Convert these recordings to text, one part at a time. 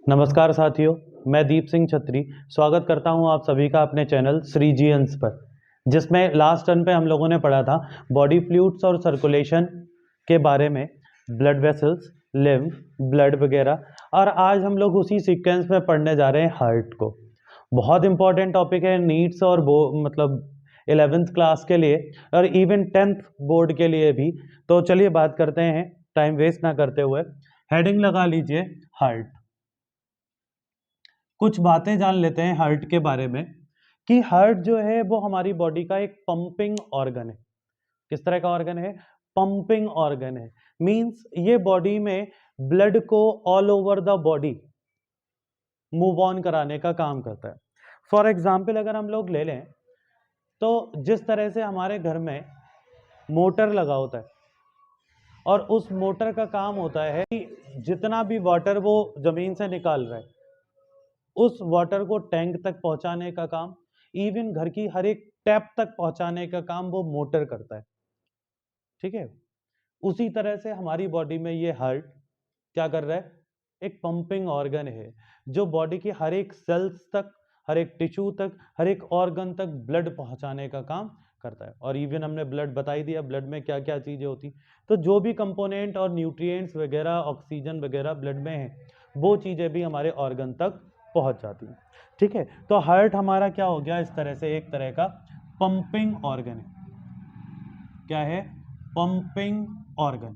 नमस्कार साथियों, मैं दीप सिंह छत्री स्वागत करता हूं आप सभी का अपने चैनल श्री जी अंश पर, जिसमें लास्ट टर्न पे हम लोगों ने पढ़ा था बॉडी फ्लूइड्स और सर्कुलेशन के बारे में, ब्लड वेसल्स, लिम्फ, ब्लड वगैरह। और आज हम लोग उसी सीक्वेंस में पढ़ने जा रहे हैं हार्ट को। बहुत इंपॉर्टेंट टॉपिक है नीट्स और मतलब 11th क्लास के लिए और इवन 10th बोर्ड के लिए भी। तो चलिए बात करते हैं टाइम वेस्ट ना करते हुए। हेडिंग लगा लीजिए हार्ट। कुछ बातें जान लेते हैं हार्ट के बारे में कि हार्ट जो है वो हमारी बॉडी का एक पंपिंग ऑर्गन है। किस तरह का ऑर्गन है? पंपिंग ऑर्गन है। मींस ये बॉडी में ब्लड को all over the body move on कराने का काम करता है। फॉर एग्जाम्पल अगर हम लोग ले लें तो जिस तरह से हमारे घर में मोटर लगा होता है और उस मोटर का काम होता है कि जितना भी वाटर वो जमीन से निकाल रहा है उस वाटर को टैंक तक पहुंचाने का काम, इवन घर की हर एक टैप तक पहुंचाने का काम वो मोटर करता है। ठीक है, उसी तरह से हमारी बॉडी में ये हार्ट क्या कर रहा है? एक पंपिंग ऑर्गन है जो बॉडी की हर एक सेल्स तक, हर एक टिश्यू तक, हर एक ऑर्गन तक ब्लड पहुंचाने का काम करता है। और इवन हमने ब्लड बता ही दिया, ब्लड में क्या क्या चीजें होती, तो जो भी कंपोनेंट और न्यूट्रिएंट्स वगैरह, ऑक्सीजन वगैरह ब्लड में है, वो चीजें भी हमारे ऑर्गन तक पहुंच जाती हैं। ठीक है, तो हार्ट हमारा क्या हो गया? इस तरह से एक तरह का पंपिंग ऑर्गन है। क्या है? Pumping organ.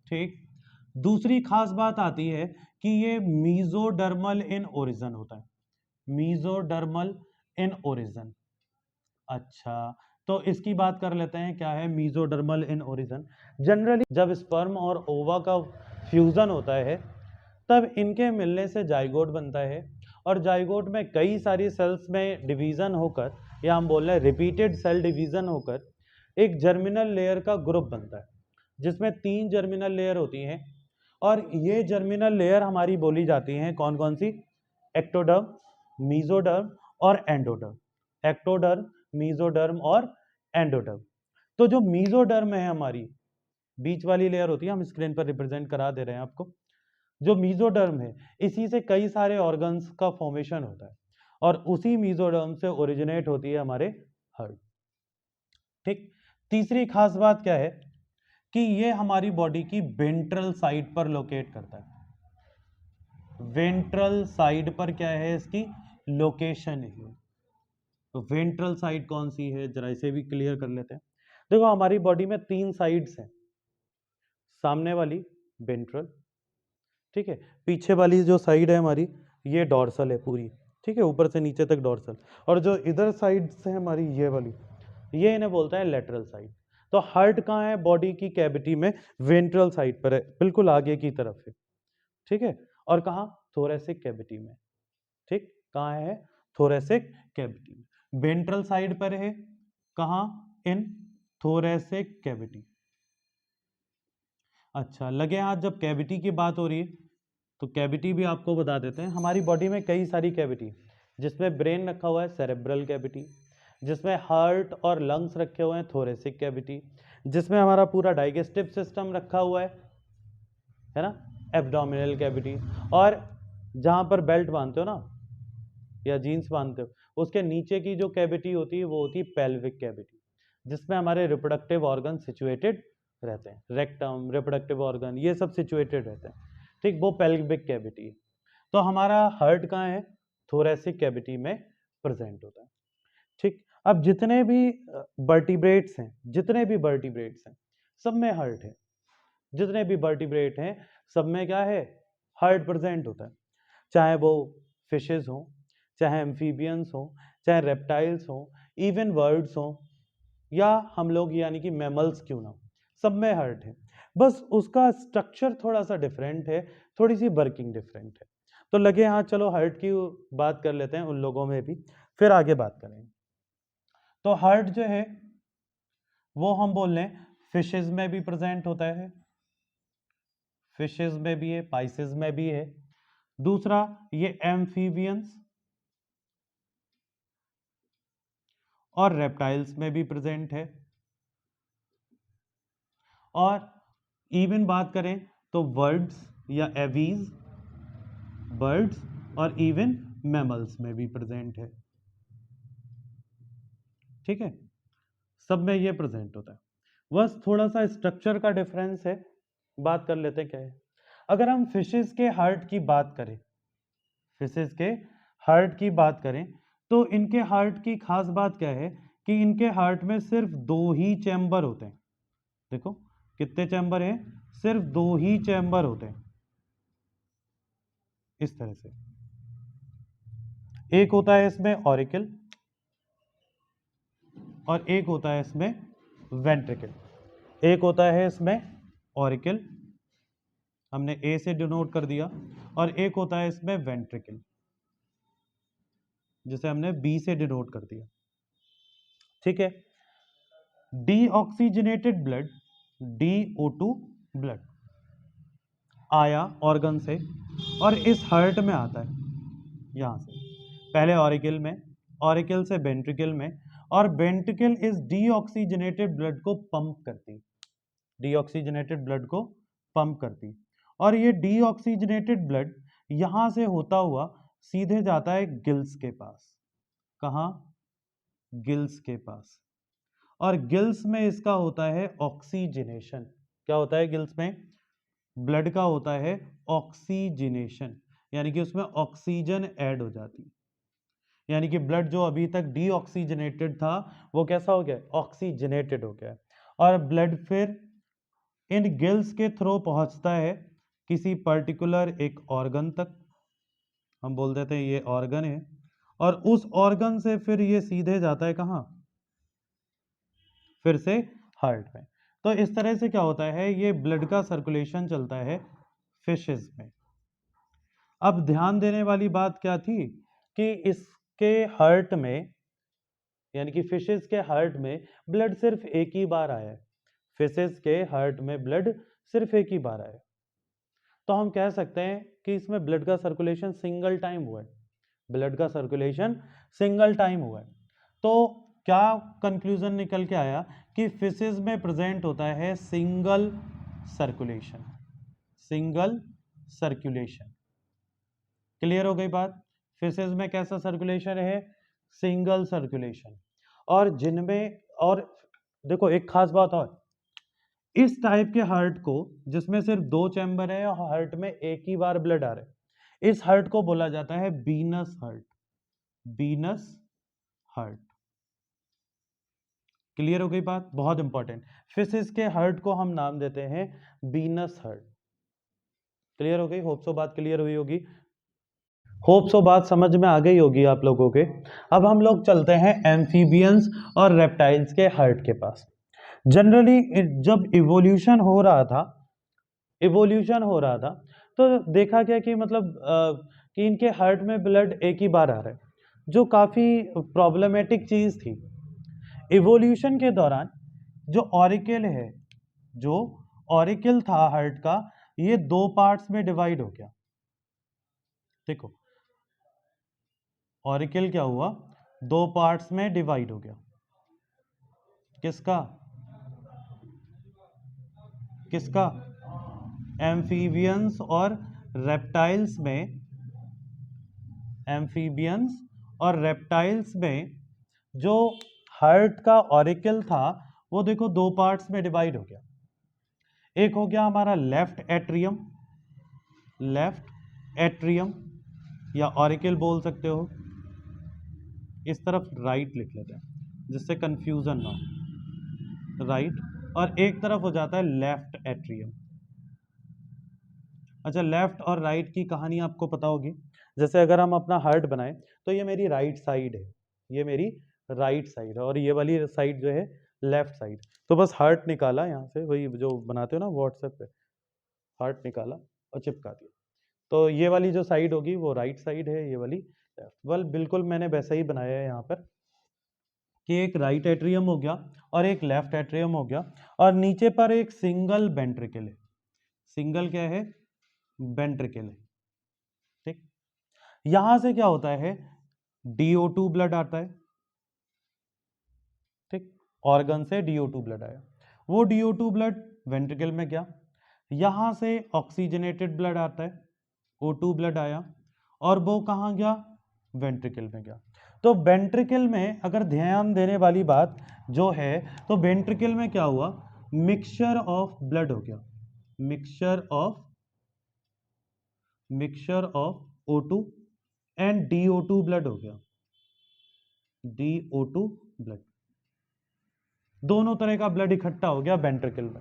ठीक। दूसरी खास बात आती है कि ये मीजोडर्मल इन ओरिजिन होता है। Mesodermal in origin. अच्छा, तो इसकी बात कर लेते हैं, क्या है मीजोडर्मल इन ओरिजिन? जनरली जब स्पर्म और ओवा का फ्यूजन होता है तब इनके मिलने से जाइगोट बनता है और जाइगोट में कई सारी सेल्स में डिवीजन होकर, या हम बोल रहे हैं रिपीटेड सेल डिवीजन होकर, एक जर्मिनल लेयर का ग्रुप बनता है जिसमें 3 जर्मिनल लेयर होती हैं। और ये जर्मिनल लेयर हमारी बोली जाती हैं कौन कौन सी? एक्टोडर्म, मीजोडर्म और एंडोडर्म। एक्टोडर्म, मीजोडर्म और एंडोडर्म। तो जो मीजोडर्म है हमारी बीच वाली लेयर होती है, हम स्क्रीन पर रिप्रेजेंट करा दे रहे हैं आपको। जो मीजोडर्म है इसी से कई सारे ऑर्गन्स का फॉर्मेशन होता है और उसी मीजोडर्म से ओरिजिनेट होती है हमारे हार्ट। ठीक। तीसरी खास बात क्या है कि ये हमारी बॉडी की वेंट्रल साइड पर लोकेट करता है। वेंट्रल साइड पर क्या है इसकी लोकेशन है? तो वेंट्रल साइड कौन सी है, जरा इसे भी क्लियर कर लेते हैं। देखो, हमारी बॉडी में 3 साइड्स हैं। सामने वाली वेंट्रल, ठीक है, पीछे वाली जो साइड है हमारी ये डॉर्सल है पूरी, ठीक है, ऊपर से नीचे तक डॉर्सल। और जो इधर साइड से हमारी ये वाली, ये इन्हें बोलता है लेटरल साइड। तो हार्ट कहाँ है बॉडी की कैविटी में? वेंट्रल साइड पर है, बिल्कुल आगे की तरफ है। ठीक है, और कहाँ? थोरेसिक कैविटी में। ठीक, कहाँ है? थोरेसिक कैविटी में। वेंट्रल साइड पर है, कहाँ? इन थोरेसिक कैविटी। अच्छा, लगे हाथ, जब कैविटी की बात हो रही है तो कैविटी भी आपको बता देते हैं। हमारी बॉडी में कई सारी कैविटी, जिसमें ब्रेन रखा हुआ है सेरेब्रल कैविटी, जिसमें हार्ट और लंग्स रखे हुए हैं थोरेसिक कैविटी, जिसमें हमारा पूरा डाइजेस्टिव सिस्टम रखा हुआ है ना, एब्डोमिनल कैविटी। और जहाँ पर बेल्ट बांधते हो ना या जीन्स बांधते हो उसके नीचे की जो कैविटी होती है वो होती है पेल्विक कैविटी, जिसमें हमारे रिप्रोडक्टिव ऑर्गन सिचुएटेड रहते हैं। रेक्टम, रिप्रोडक्टिव ऑर्गन, ये सब सिचुएटेड रहते हैं। ठीक, वो पेल्विक कैविटी है। तो हमारा हार्ट कहाँ है? थोरेसिक कैविटी में प्रेजेंट होता है। ठीक, अब जितने भी वर्टिब्रेट्स हैं, जितने भी वर्टिब्रेट्स हैं सब में हार्ट है। जितने भी वर्टिब्रेट हैं सब में क्या है? हार्ट प्रेजेंट होता है। चाहे वो फिशेस हो, चाहे एम्फीबियंस हो, चाहे रेप्टाइल्स हो, इवन बर्ड्स हो, या हम लोग यानी कि मैमल्स क्यों ना हो, सब में हार्ट है। बस उसका स्ट्रक्चर थोड़ा सा डिफरेंट है, थोड़ी सी वर्किंग डिफरेंट है। तो लगे हाँ, चलो हार्ट की बात कर लेते हैं उन लोगों में भी, फिर आगे बात करेंगे। तो हार्ट जो है वो हम बोल रहे हैं फिशेज में भी प्रेजेंट होता है, फिशेज में भी है, पाइसेस में भी है। दूसरा, ये एम्फीबियंस और रेप्टाइल्स में भी प्रेजेंट है। और इवन बात करें तो वर्ड्स या एवीज बर्ड्स और इवन मैमल्स में भी प्रेजेंट है। ठीक है, सब में ये प्रेजेंट होता है। बस थोड़ा सा स्ट्रक्चर का डिफरेंस है, बात कर लेते हैं क्या है। अगर हम फिशेस के हार्ट की बात करें, फिशेस के हार्ट की बात करें, तो इनके हार्ट की खास बात क्या है कि इनके हार्ट में सिर्फ 2 ही चैम्बर होते हैं। देखो कितने चैम्बर हैं, सिर्फ 2 ही चैम्बर होते हैं। इस तरह से एक होता है इसमें ऑरिकल और एक होता है इसमें वेंट्रिकल। एक होता है इसमें ऑरिकल, हमने ए से डिनोट कर दिया, और एक होता है इसमें वेंट्रिकल, जिसे हमने बी से डिनोट कर दिया। ठीक है, डीऑक्सीजनेटेड ब्लड, DO2 ब्लड आया ऑर्गन से और इस हार्ट में आता है, यहां से पहले ऑरिकल में, ऑरिकल से वेंट्रिकल में, और वेंट्रिकल इस डीऑक्सीजनेटेड ब्लड को पंप करती, डीऑक्सीजनेटेड ब्लड को पंप करती, और ये डीऑक्सीजनेटेड ब्लड यहां से होता हुआ सीधे जाता है गिल्स के पास। कहां? गिल्स के पास। और गिल्स में इसका होता है ऑक्सीजनेशन। क्या होता है गिल्स में? ब्लड का होता है ऑक्सीजनेशन, यानी कि उसमें ऑक्सीजन ऐड हो जाती है, यानी कि ब्लड जो अभी तक डीऑक्सीजनेटेड था वो कैसा हो गया? ऑक्सीजनेटेड हो गया। और ब्लड फिर इन गिल्स के थ्रू पहुंचता है किसी पर्टिकुलर एक ऑर्गन तक, हम बोल देते हैं ये ऑर्गन है, और उस ऑर्गन से फिर ये सीधे जाता है कहाँ? फिर से हार्ट में। तो इस तरह से क्या होता है, ये ब्लड का सर्कुलेशन चलता है फिशेस में। अब ध्यान देने वाली बात क्या थी कि इसके हार्ट में, यानी कि फिशेस के हार्ट में ब्लड सिर्फ एक ही बार आया है। फिशेस के हार्ट में ब्लड सिर्फ एक ही बार आया, तो हम कह सकते हैं कि इसमें ब्लड का सर्कुलेशन सिंगल टाइम हुआ है, ब्लड का सर्कुलेशन सिंगल टाइम हुआ है। तो क्या कंक्लूजन निकल के आया कि फिशेस में प्रेजेंट होता है single circulation, single circulation. Clear हो गई बात? फिशेस में कैसा सर्कुलेशन है? Single circulation. और जिनमें, और देखो एक खास बात और, इस टाइप के हार्ट को जिसमें सिर्फ 2 चैम्बर है और हार्ट में एक ही बार ब्लड आ रहा है, इस हार्ट को बोला जाता है venous heart, Venus heart. Clear हो गई बात? बहुत इंपॉर्टेंट। फिशेस के हार्ट को हम नाम देते हैं वीनस हार्ट। क्लियर हो गई? होप सो बात क्लियर हुई होगी, होप सो बात समझ में आ गई होगी आप लोगों के। अब हम लोग चलते हैं एम्फीबियंस और रेप्टाइल्स के हार्ट के पास। जनरली जब इवोल्यूशन हो रहा था, इवोल्यूशन हो रहा था, तो देखा गया कि मतलब कि इनके हार्ट में ब्लड एक ही बार आ रहा है, जो काफ़ी प्रॉब्लमेटिक चीज़ थी। इवोल्यूशन के दौरान जो ऑरिकल है, जो ऑरिकल था हार्ट का, ये 2 पार्ट्स में डिवाइड हो गया। देखो ऑरिकल क्या हुआ? 2 पार्ट्स में डिवाइड हो गया। किसका? किसका? एम्फीबियंस और रेप्टाइल्स में, एम्फीबियंस और रेप्टाइल्स में जो हार्ट का ऑरिकल था वो देखो 2 पार्ट्स में डिवाइड हो गया। एक हो गया हमारा लेफ्ट एट्रियम, लेफ्ट एट्रियम या ऑरिकल बोल सकते हो, इस तरफ राइट लिख लेते हैं जिससे कंफ्यूजन ना हो, राइट, और एक तरफ हो जाता है लेफ्ट एट्रियम। अच्छा, लेफ्ट और राइट की कहानी आपको पता होगी। जैसे अगर हम अपना हार्ट बनाए तो ये मेरी राइट साइड है, ये मेरी राइट साइड है, और ये वाली साइड जो है लेफ्ट साइड। तो बस हार्ट निकाला यहाँ से, वही जो बनाते हो ना व्हाट्सएप पे, हार्ट निकाला और चिपका दिया, तो ये वाली जो साइड होगी वो राइट साइड है, ये वाली लेफ्ट। वेल बिल्कुल मैंने वैसा ही बनाया है यहाँ पर कि एक राइट एट्रियम हो गया और एक लेफ्ट एट्रियम हो गया, और नीचे पर एक सिंगल वेंट्रिकल है। सिंगल क्या है? वेंट्रिकल है। ठीक, यहां से क्या होता है, DO2 ब्लड आता है। ठीक, ऑर्गन से DO2 ब्लड आया, वो DO2 ब्लड वेंट्रिकल में गया, यहां से ऑक्सीजनेटेड ब्लड आता है, O2 ब्लड आया, और वो कहाँ गया, वेंट्रिकल में गया। तो वेंट्रिकल में अगर ध्यान देने वाली बात जो है, तो वेंट्रिकल में क्या हुआ, मिक्सचर ऑफ ब्लड हो गया, mixture of O2 and DO2 blood हो गया, DO2 ब्लड, दोनों तरह का ब्लड इकट्ठा हो गया वेंट्रिकल में।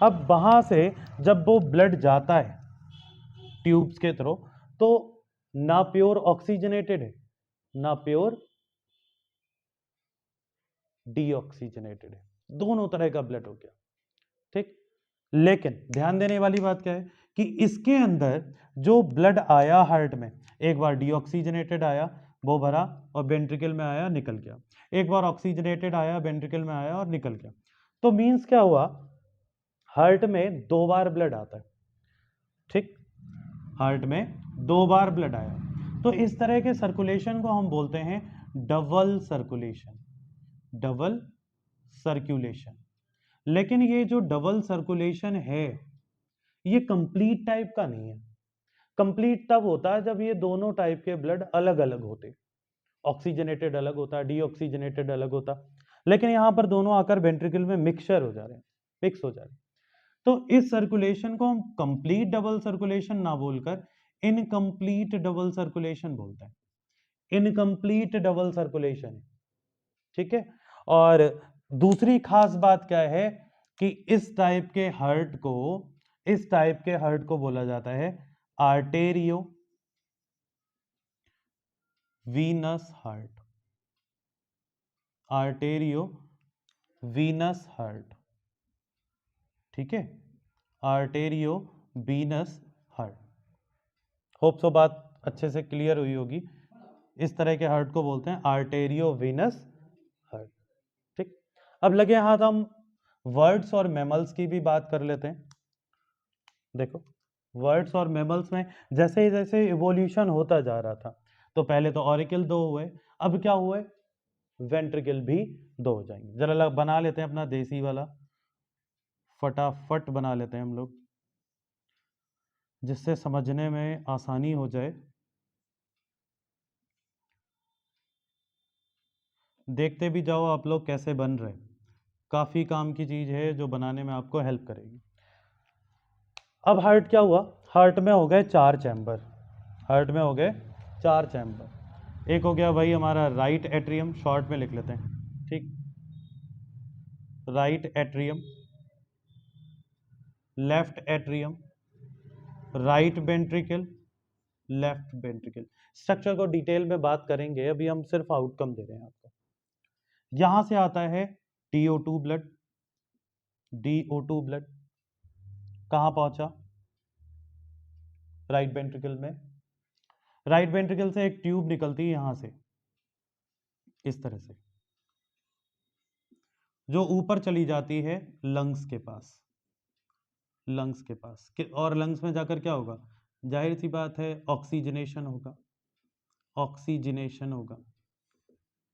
अब वहां से जब वो ब्लड जाता है ट्यूब्स के थ्रू, तो ना प्योर ऑक्सीजनेटेड है, ना प्योर डीऑक्सीजनेटेड है, दोनों तरह का ब्लड हो गया, ठीक। लेकिन ध्यान देने वाली बात क्या है कि इसके अंदर जो ब्लड आया हार्ट में, एक बार डीऑक्सीजनेटेड आया, वो भरा और वेंट्रिकल में आया, निकल गया, एक बार ऑक्सीजनेटेड आया, वेंट्रिकल में आया और निकल गया। तो मींस क्या हुआ, हार्ट में 2 बार ब्लड आता है, ठीक, हार्ट में 2 बार ब्लड आया। तो इस तरह के सर्कुलेशन को हम बोलते हैं डबल सर्कुलेशन, डबल सर्कुलेशन। लेकिन ये जो डबल सर्कुलेशन है, ये कंप्लीट टाइप का नहीं है। कंप्लीट तब होता है जब ये दोनों टाइप के ब्लड अलग अलग होते, ऑक्सीजनेटेड अलग होता है, डीऑक्सीजनेटेड अलग होता, लेकिन यहां पर दोनों आकर वेंट्रिकल में मिक्सचर हो जा रहे हैं, मिक्स हो जा रहे हैं। तो इस सर्कुलेशन को हम कंप्लीट डबल सर्कुलेशन ना बोलकर इनकम्प्लीट डबल सर्कुलेशन बोलते हैं, इनकम्प्लीट डबल सर्कुलेशन, ठीक है। और दूसरी खास बात क्या है कि इस टाइप के हार्ट को, इस टाइप के हार्ट को बोला जाता है आर्टेरियो venous heart, arterio venous heart, ठीक है, आर्टेरियो वीनस हार्ट। होप सो बात अच्छे से क्लियर हुई होगी। इस तरह के हार्ट को बोलते हैं आर्टेरियो वीनस हार्ट, ठीक। अब लगे हाथ हम वर्ड्स और मैमल्स की भी बात कर लेते हैं। देखो, वर्ड्स और मैमल्स में जैसे जैसे इवोल्यूशन होता जा रहा था, तो पहले तो ऑरिकल 2 हुए, अब क्या हुए, वेंट्रिकल भी 2 हो जाएंगे। जरा बना लेते हैं अपना देसी वाला, फटाफट बना लेते हैं हम लोग, जिससे समझने में आसानी हो जाए। देखते भी जाओ आप लोग कैसे बन रहे, काफी काम की चीज है जो बनाने में आपको हेल्प करेगी। अब हार्ट क्या हुआ, हार्ट में हो गए 4 चैम्बर, हार्ट में हो गए 4 चैम्बर। एक हो गया भाई हमारा राइट एट्रियम, शॉर्ट में लिख लेते हैं, ठीक, right atrium, left atrium, right ventricle, left ventricle. Structure को डिटेल में बात करेंगे, अभी हम सिर्फ आउटकम दे रहे हैं आपको। यहां से आता है DO2 ब्लड, DO2 ब्लड कहां पहुंचा, राइट वेंट्रिकल में। राइट वेंट्रिकल से एक ट्यूब निकलती है यहां से, इस तरह से, जो ऊपर चली जाती है लंग्स के पास, लंग्स के पास और लंग्स में जाकर क्या होगा, जाहिर सी बात है ऑक्सीजनेशन होगा, ऑक्सीजनेशन होगा,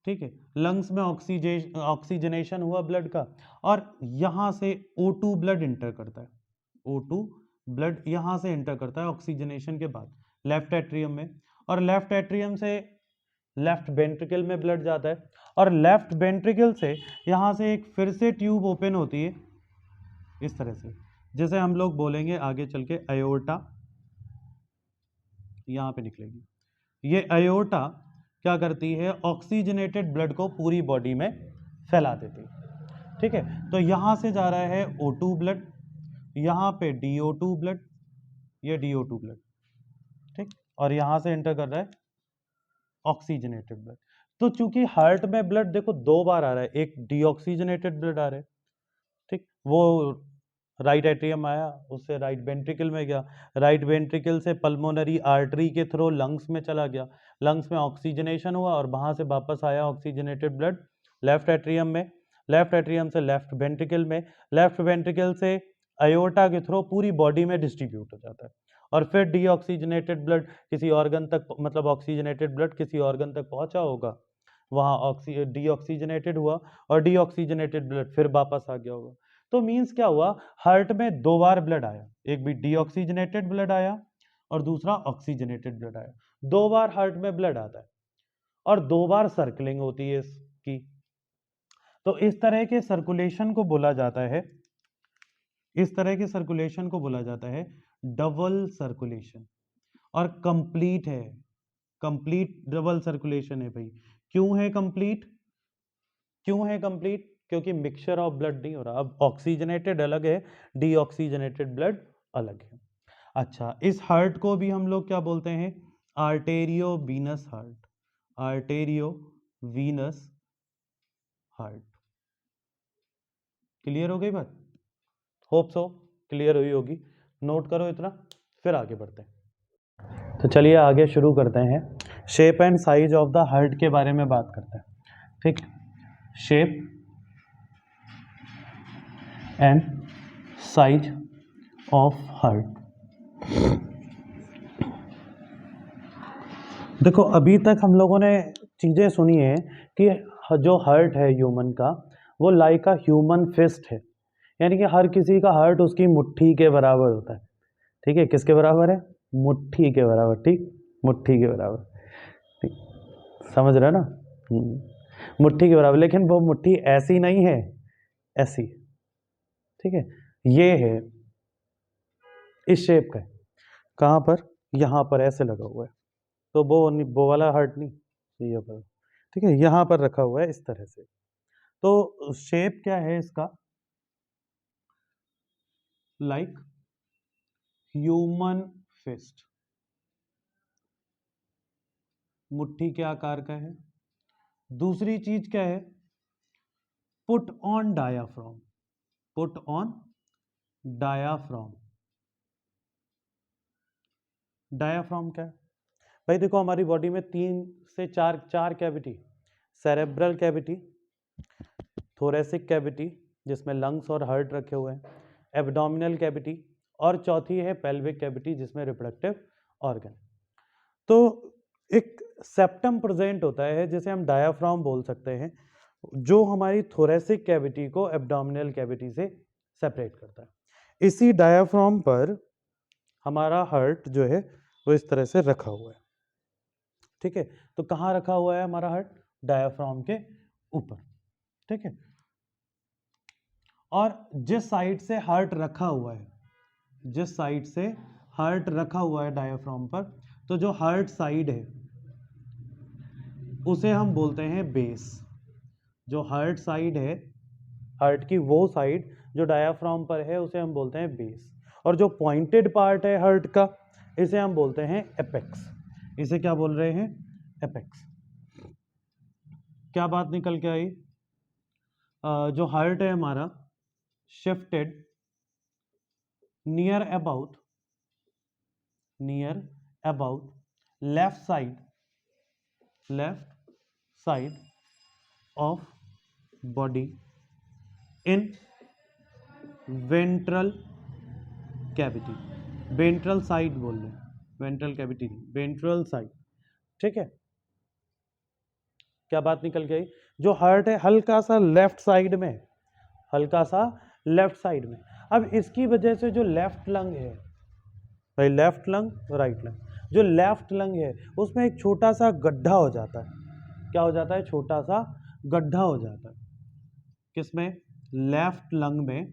ठीक है। लंग्स में ऑक्सीजनेशन हुआ ब्लड का, और यहां से O2 ब्लड इंटर करता है, O2 ब्लड यहां से इंटर करता है ऑक्सीजनेशन के बाद लेफ्ट एट्रियम में, और लेफ्ट एट्रियम से लेफ्ट वेंट्रिकल में ब्लड जाता है, और लेफ्ट वेंट्रिकल से यहां से एक फिर से ट्यूब ओपन होती है इस तरह से, जैसे हम लोग बोलेंगे आगे चल के अयोर्टा, यहां पे निकलेगी। ये अयोर्टा क्या करती है, ऑक्सीजनेटेड ब्लड को पूरी बॉडी में फैला देती है, ठीक है। तो यहां से जा रहा है O2 ब्लड, यहां पे DO2 ब्लड, ये DO2 ब्लड, ठीक, और यहां से एंटर कर रहा है ऑक्सीजनेटेड ब्लड। तो चूंकि हार्ट में ब्लड देखो 2 बार आ रहा है, एक डीऑक्सीजनेटेड ब्लड आ रहा है, ठीक, वो राइट एट्रियम आया, उससे राइट वेंट्रिकल में गया, राइट वेंट्रिकल से पल्मोनरी आर्टरी के थ्रू लंग्स में चला गया, लंग्स में ऑक्सीजनेशन हुआ और वहां से वापस आया ऑक्सीजनेटेड ब्लड लेफ्ट एट्रियम में, लेफ्ट एट्रियम से लेफ्ट वेंट्रिकल में, लेफ्ट वेंट्रिकल से अयोर्टा के थ्रू पूरी बॉडी में डिस्ट्रीब्यूट हो जाता है, और फिर डीऑक्सीजनेटेड ब्लड किसी ऑर्गन तक, मतलब ऑक्सीजनेटेड ब्लड किसी ऑर्गन तक पहुंचा होगा, वहां डीऑक्सीजनेटेड हुआ, और डीऑक्सीजनेटेड ब्लड फिर वापस आ गया होगा। तो मींस क्या हुआ, हार्ट में 2 बार ब्लड आया, एक भी डीऑक्सीजनेटेड ब्लड आया और दूसरा ऑक्सीजनेटेड ब्लड आया। 2 बार हार्ट में ब्लड आता है और 2 बार सर्कलिंग होती है इसकी। तो इस तरह के सर्कुलेशन को बोला जाता है, इस तरह के सर्कुलेशन को बोला जाता है डबल सर्कुलेशन। और कंप्लीट है, कंप्लीट डबल सर्कुलेशन है भाई। क्यों है कंप्लीट? क्यों है कंप्लीट? क्योंकि मिक्सचर ऑफ ब्लड नहीं हो रहा। अब ऑक्सीजनेटेड अलग है, डीऑक्सीजनेटेड ब्लड अलग है। अच्छा, इस हार्ट को भी हम लोग क्या बोलते हैं? Arterio venous heart, arterio venous heart. Clear हो गई बात? होप सो क्लियर हुई होगी। नोट करो इतना, फिर आगे बढ़ते हैं। तो चलिए आगे शुरू करते हैं। Shape and size of the heart के बारे में बात करते हैं। ठीक, shape and size of heart. देखो, अभी तक हम लोगों ने चीज़ें सुनी है कि जो हार्ट है ह्यूमन का, वो लाइक अ ह्यूमन फिस्ट है, यानी कि हर किसी का हार्ट उसकी मुट्ठी के बराबर होता है। ठीक है, किसके बराबर है? मुट्ठी के बराबर। ठीक, मुट्ठी के बराबर। ठीक, समझ रहे हो ना? मुट्ठी के बराबर, लेकिन वो मुट्ठी ऐसी नहीं है, ऐसी। ठीक है, ये है इस शेप का है। कहाँ पर? यहाँ पर ऐसे लगा हुआ है। तो वो वाला हार्ट नहीं, ये पर। ठीक है, यहाँ पर रखा हुआ है इस तरह से। तो शेप क्या है इसका? लाइक ह्यूमन फिस्ट, मुट्ठी के आकार का है। दूसरी चीज क्या है? Put on diaphragm, put on diaphragm. Diaphragm क्या है भाई? देखो, हमारी बॉडी में 3 से 4 cavity, cerebral cavity, thoracic cavity जिसमें लंग्स और हार्ट रखे हुए हैं, एब्डोमिनल कैविटी, और चौथी है पेल्विक कैविटी जिसमें रिप्रोडक्टिव ऑर्गन। तो एक सेप्टम प्रेजेंट होता है जिसे हम डायाफ्राम बोल सकते हैं, जो हमारी थोरेसिक कैविटी को एब्डोमिनल कैविटी से सेपरेट करता है। इसी डायाफ्राम पर हमारा हार्ट जो है वो इस तरह से रखा हुआ है। ठीक है, तो कहाँ रखा हुआ है हमारा हार्ट? डायाफ्राम के ऊपर। ठीक है, और जिस साइड से हार्ट रखा हुआ है, जिस साइड से हार्ट रखा हुआ है डायाफ्राम पर, तो जो हार्ट साइड है उसे हम बोलते हैं बेस। जो हार्ट साइड है, हार्ट की वो साइड जो डायाफ्राम पर है, उसे हम बोलते हैं बेस। और जो पॉइंटेड पार्ट है हार्ट का, इसे हम बोलते हैं एपेक्स। इसे क्या बोल रहे हैं? एपेक्स। क्या बात निकल के आई? जो हार्ट है हमारा shifted near about left side of body in ventral cavity. Ventral side बोल रहे हैं, वेंट्रल कैविटी, वेंट्रल साइड। ठीक है, क्या बात निकल गई? जो हार्ट है हल्का सा लेफ्ट साइड में, हल्का सा लेफ्ट साइड में। अब इसकी वजह से जो लेफ्ट लंग है भाई, लेफ्ट लंग राइट लंग, जो लेफ्ट लंग है उसमें एक छोटा सा गड्ढा हो जाता है। क्या हो जाता है? छोटा सा गड्ढा हो जाता है। किसमें? लेफ्ट लंग में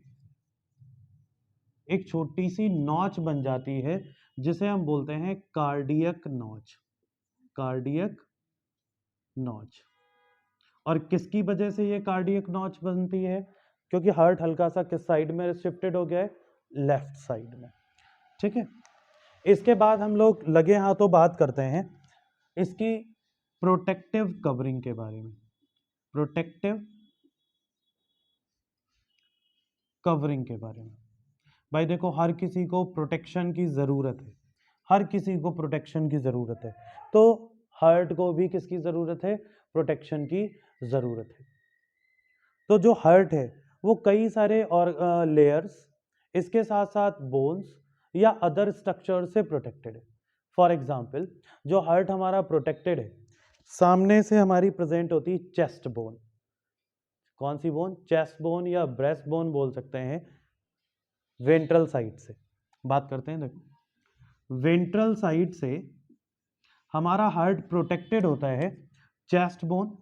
एक छोटी सी नॉच बन जाती है जिसे हम बोलते हैं कार्डियक नॉच, कार्डियक नॉच। और किसकी वजह से ये कार्डियक नॉच बनती है? क्योंकि हार्ट हल्का सा किस साइड में शिफ्टेड हो गया है? लेफ्ट साइड में। ठीक है, इसके बाद हम लोग लगे हाथों बात करते हैं इसकी प्रोटेक्टिव कवरिंग के बारे में। प्रोटेक्टिव कवरिंग के बारे में भाई देखो, हर किसी को प्रोटेक्शन की ज़रूरत है, हर किसी को प्रोटेक्शन की ज़रूरत है। तो हार्ट को भी किसकी ज़रूरत है? प्रोटेक्शन की ज़रूरत है। तो जो हार्ट है वो कई सारे और लेयर्स, इसके साथ साथ बोन्स या अदर स्ट्रक्चर से प्रोटेक्टेड है। फॉर एग्जाम्पल, जो हार्ट हमारा प्रोटेक्टेड है, सामने से हमारी प्रेजेंट होती है चेस्ट बोन। कौन सी बोन? चेस्ट बोन या ब्रेस्ट बोन बोल सकते हैं। वेंट्रल साइड से बात करते हैं। देखो, वेंट्रल साइड से हमारा हार्ट प्रोटेक्टेड होता है चेस्ट बोन,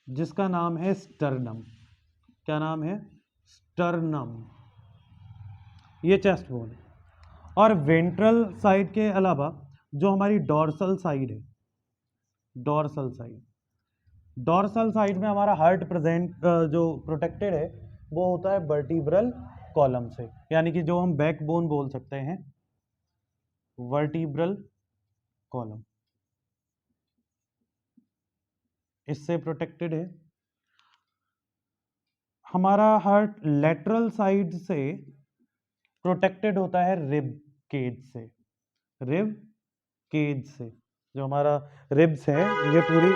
जिसका नाम है स्टर्नम। क्या नाम है? स्टर्नम। ये चेस्ट बोन है। और वेंट्रल साइड के अलावा जो हमारी डॉर्सल साइड है, डॉर्सल साइड, डॉर्सल साइड में हमारा हार्ट जो प्रोटेक्टेड है वो होता है वर्टिब्रल कॉलम से, यानी कि जो हम बैक बोन बोल सकते हैं, वर्टिब्रल कॉलम, इससे प्रोटेक्टेड है। हमारा हार्ट लेटरल साइड से प्रोटेक्टेड होता है रिब केज से, रिब केज से। जो हमारा रिब्स है ये पूरी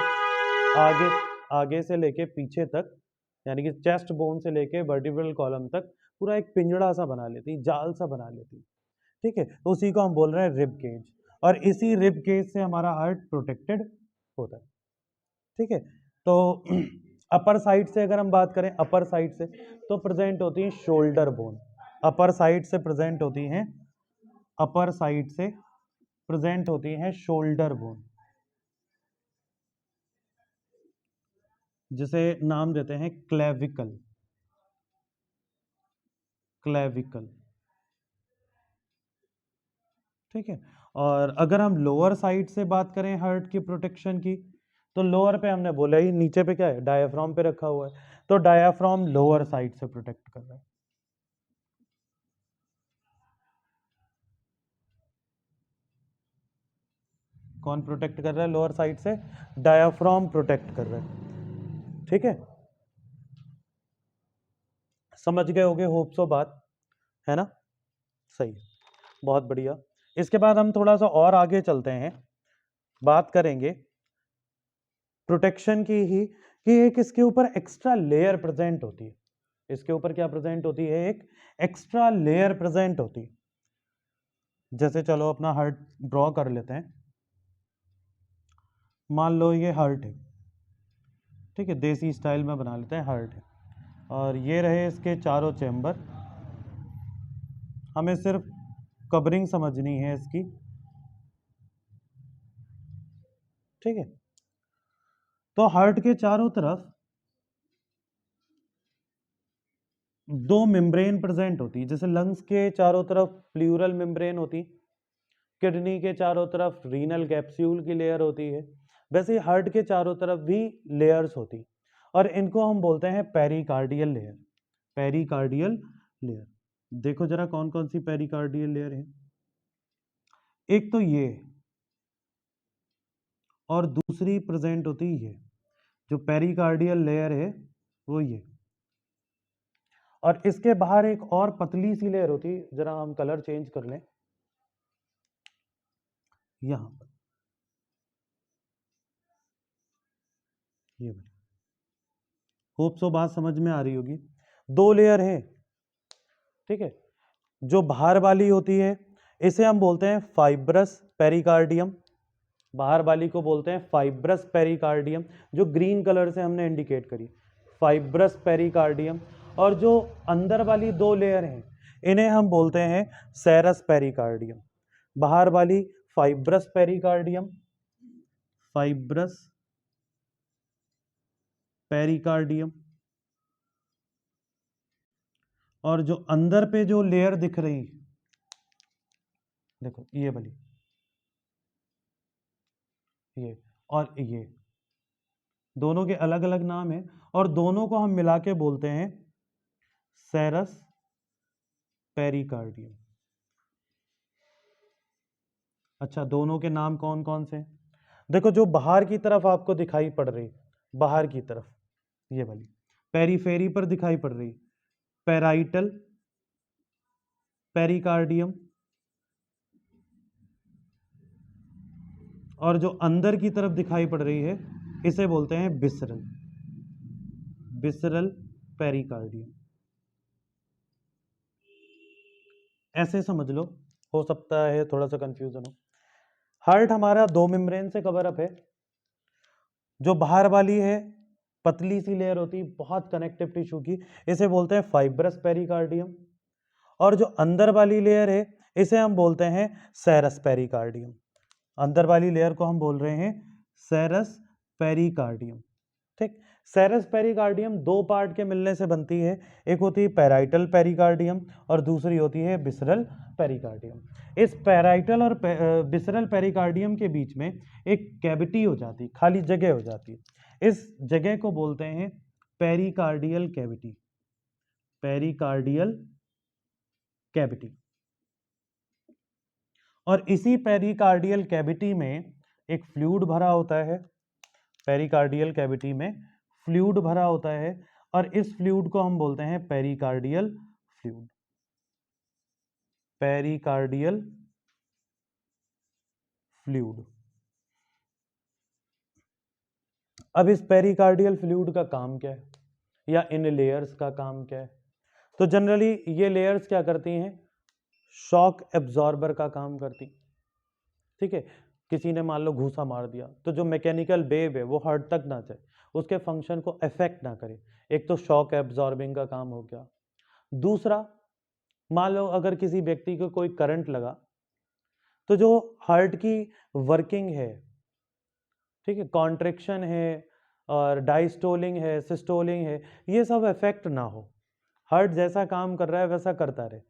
आगे आगे से लेके पीछे तक, यानी कि चेस्ट बोन से लेके वर्टिब्रल कॉलम तक पूरा एक पिंजड़ा सा बना लेती, जाल सा बना लेती। ठीक है, तो उसी को हम बोल रहे हैं रिब केज, और इसी रिब केज से हमारा हार्ट प्रोटेक्टेड होता है। ठीक है, तो अपर साइड से अगर हम बात करें, अपर साइड से तो प्रेजेंट होती है शोल्डर बोन। अपर साइड से प्रेजेंट होती हैं, अपर साइड से प्रेजेंट होती हैं शोल्डर बोन, जिसे नाम देते हैं क्लेविकल, क्लेविकल। ठीक है, और अगर हम लोअर साइड से बात करें हार्ट की प्रोटेक्शन की, तो लोअर पे हमने बोला ही, नीचे पे क्या है? डायाफ्राम पे रखा हुआ है, तो डायाफ्राम लोअर साइड से प्रोटेक्ट कर रहा है। कौन प्रोटेक्ट कर रहा है लोअर साइड से? डायाफ्राम प्रोटेक्ट कर रहा है। ठीक है, समझ गए होगे होप सो बात, है ना? सही, बहुत बढ़िया। इसके बाद हम थोड़ा सा और आगे चलते हैं, बात करेंगे प्रोटेक्शन की ही, कि एक इसके ऊपर एक्स्ट्रा लेयर प्रेजेंट होती है। इसके ऊपर क्या प्रेजेंट होती है? एक एक्स्ट्रा लेयर प्रेजेंट होती है। जैसे चलो अपना हार्ट ड्रॉ कर लेते हैं, मान लो ये हार्ट है, ठीक है, देसी स्टाइल में बना लेते हैं, हार्ट है, और ये रहे इसके चारों चैम्बर। हमें सिर्फ कवरिंग समझनी है इसकी। ठीक है, तो हार्ट के चारों तरफ दो मेम्ब्रेन प्रेजेंट होती है। जैसे लंग्स के चारों तरफ प्लूरल मेम्ब्रेन होती, किडनी के चारों तरफ रीनल कैप्सूल की लेयर होती है, वैसे हार्ट के चारों तरफ भी लेयर्स होती, और इनको हम बोलते हैं पेरिकार्डियल लेयर, पेरिकार्डियल लेयर। देखो जरा कौन कौन सी पेरिकार्डियल लेयर है। एक तो ये, और दूसरी प्रेजेंट होती है जो पेरिकार्डियल लेयर है वो ये, और इसके बाहर एक और पतली सी लेयर होती है। जरा हम कलर चेंज कर लें, यहां पर ये वाली, होप सो बात समझ में आ रही होगी। दो लेयर है, ठीक है। जो बाहर वाली होती है इसे हम बोलते हैं फाइब्रस पेरिकार्डियम, बाहर वाली को बोलते हैं फाइब्रस पेरिकार्डियम, जो ग्रीन कलर से हमने इंडिकेट करी, फाइब्रस पेरिकार्डियम। और जो अंदर वाली दो लेयर हैं इन्हें हम बोलते हैं सेरस पेरिकार्डियम। बाहर वाली फाइब्रस पेरिकार्डियम, फाइब्रस पेरिकार्डियम, और जो अंदर पे जो लेयर दिख रही, देखो ये वाली, ये और ये, दोनों के अलग अलग नाम है, और दोनों को हम मिला के बोलते हैं सेरस पेरिकार्डियम। अच्छा, दोनों के नाम कौन कौन से? देखो जो बाहर की तरफ आपको दिखाई पड़ रही, बाहर की तरफ ये वाली पेरीफेरी पर दिखाई पड़ रही, पेराइटल पेरिकार्डियम, और जो अंदर की तरफ दिखाई पड़ रही है इसे बोलते हैं बिसरल, बिसरल पेरिकार्डियम। ऐसे समझ लो, हो सकता है थोड़ा सा कंफ्यूजन हो। हार्ट हमारा दो मेम्ब्रेन से कवर अप है। जो बाहर वाली है पतली सी लेयर होती, बहुत कनेक्टिव टिश्यू की, इसे बोलते हैं फाइब्रस पेरिकार्डियम, और जो अंदर वाली लेयर है इसे हम बोलते हैं सेरस पेरिकार्डियम। अंदर वाली लेयर को हम बोल रहे हैं सेरस पेरिकार्डियम। ठीक, सेरस पेरिकार्डियम दो पार्ट के मिलने से बनती है, एक होती है पैराइटल पेरिकार्डियम और दूसरी होती है विसरल पेरिकार्डियम। इस पैराइटल और विसरल पेरिकार्डियम के बीच में एक कैविटी हो जाती, खाली जगह हो जाती है। इस जगह को बोलते हैं पेरिकार्डियल कैविटी। Pericardial cavity. और इसी पेरिकार्डियल कैविटी में एक फ्लूइड भरा होता है। पेरिकार्डियल कैविटी में फ्लूइड भरा होता है और इस फ्लूइड को हम बोलते हैं पेरिकार्डियल फ्लूइड। Pericardial fluid. अब इस पेरिकार्डियल फ्लूइड का काम क्या है, या इन लेयर्स का काम क्या है? तो जनरली ये लेयर्स क्या करती हैं, शॉक एब्जॉर्बर का काम करती। ठीक है, किसी ने मान लो घूसा मार दिया तो जो मैकेनिकल वेव है वो हार्ट तक ना जाए, उसके फंक्शन को अफेक्ट ना करे। एक तो शॉक एब्जॉर्बिंग का काम हो गया। दूसरा, मान लो अगर किसी व्यक्ति को कोई करंट लगा तो जो हार्ट की वर्किंग है, ठीक है, कॉन्ट्रैक्शन है और डायस्टोलिंग है, सिस्टोलिंग है, ये सब इफेक्ट ना हो, हार्ट जैसा काम कर रहा है वैसा करता रहे।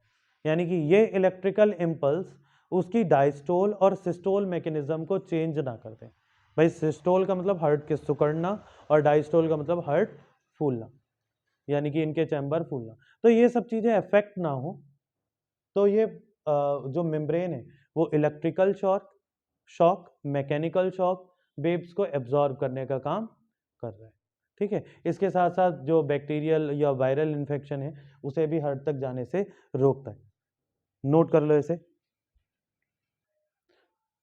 यानी कि ये इलेक्ट्रिकल इम्पल्स उसकी डायस्टोल और सिस्टोल मैकेनिज्म को चेंज ना कर दें। भाई सिस्टोल का मतलब हार्ट के सिकुड़ना और डायस्टोल का मतलब हार्ट फूलना, यानी कि इनके चैम्बर फूलना। तो ये सब चीज़ें इफेक्ट ना हो, तो ये जो मेम्ब्रेन है वो electrical shock, mechanical shock waves को एब्जॉर्ब करने का काम कर रहा है। ठीक है, इसके साथ साथ जो बैक्टीरियल या वायरल इन्फेक्शन है उसे भी हार्ट तक जाने से रोकता है। नोट कर लो इसे।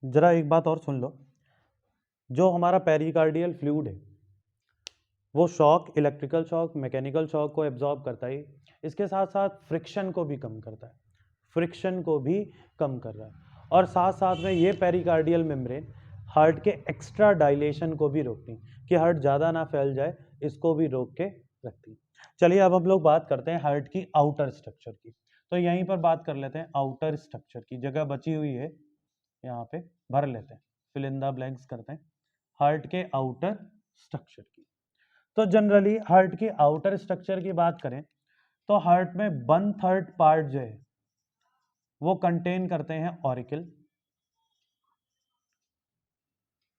जरा एक बात और सुन लो, जो हमारा पेरिकार्डियल फ्लूइड है वो shock, electrical shock, mechanical shock को एब्जॉर्ब करता है, इसके साथ साथ फ्रिक्शन को भी कम करता है, फ्रिक्शन को भी कम कर रहा है। और साथ साथ में ये पेरिकार्डियल मेम्ब्रेन हार्ट के एक्स्ट्रा डायलेशन को भी रोकती कि हार्ट ज़्यादा ना फैल जाए, इसको भी रोक के रखती। चलिए अब हम लोग बात करते हैं हार्ट की आउटर स्ट्रक्चर की। तो यहीं पर बात कर लेते हैं आउटर स्ट्रक्चर की, जगह बची हुई है यहाँ पे भर लेते हैं, फिल इन द ब्लैंक्स करते हैं हार्ट के आउटर स्ट्रक्चर की। तो जनरली हार्ट की आउटर स्ट्रक्चर की बात करें तो हार्ट में 1/3 पार्ट जो है वो कंटेन करते हैं ऑरिकल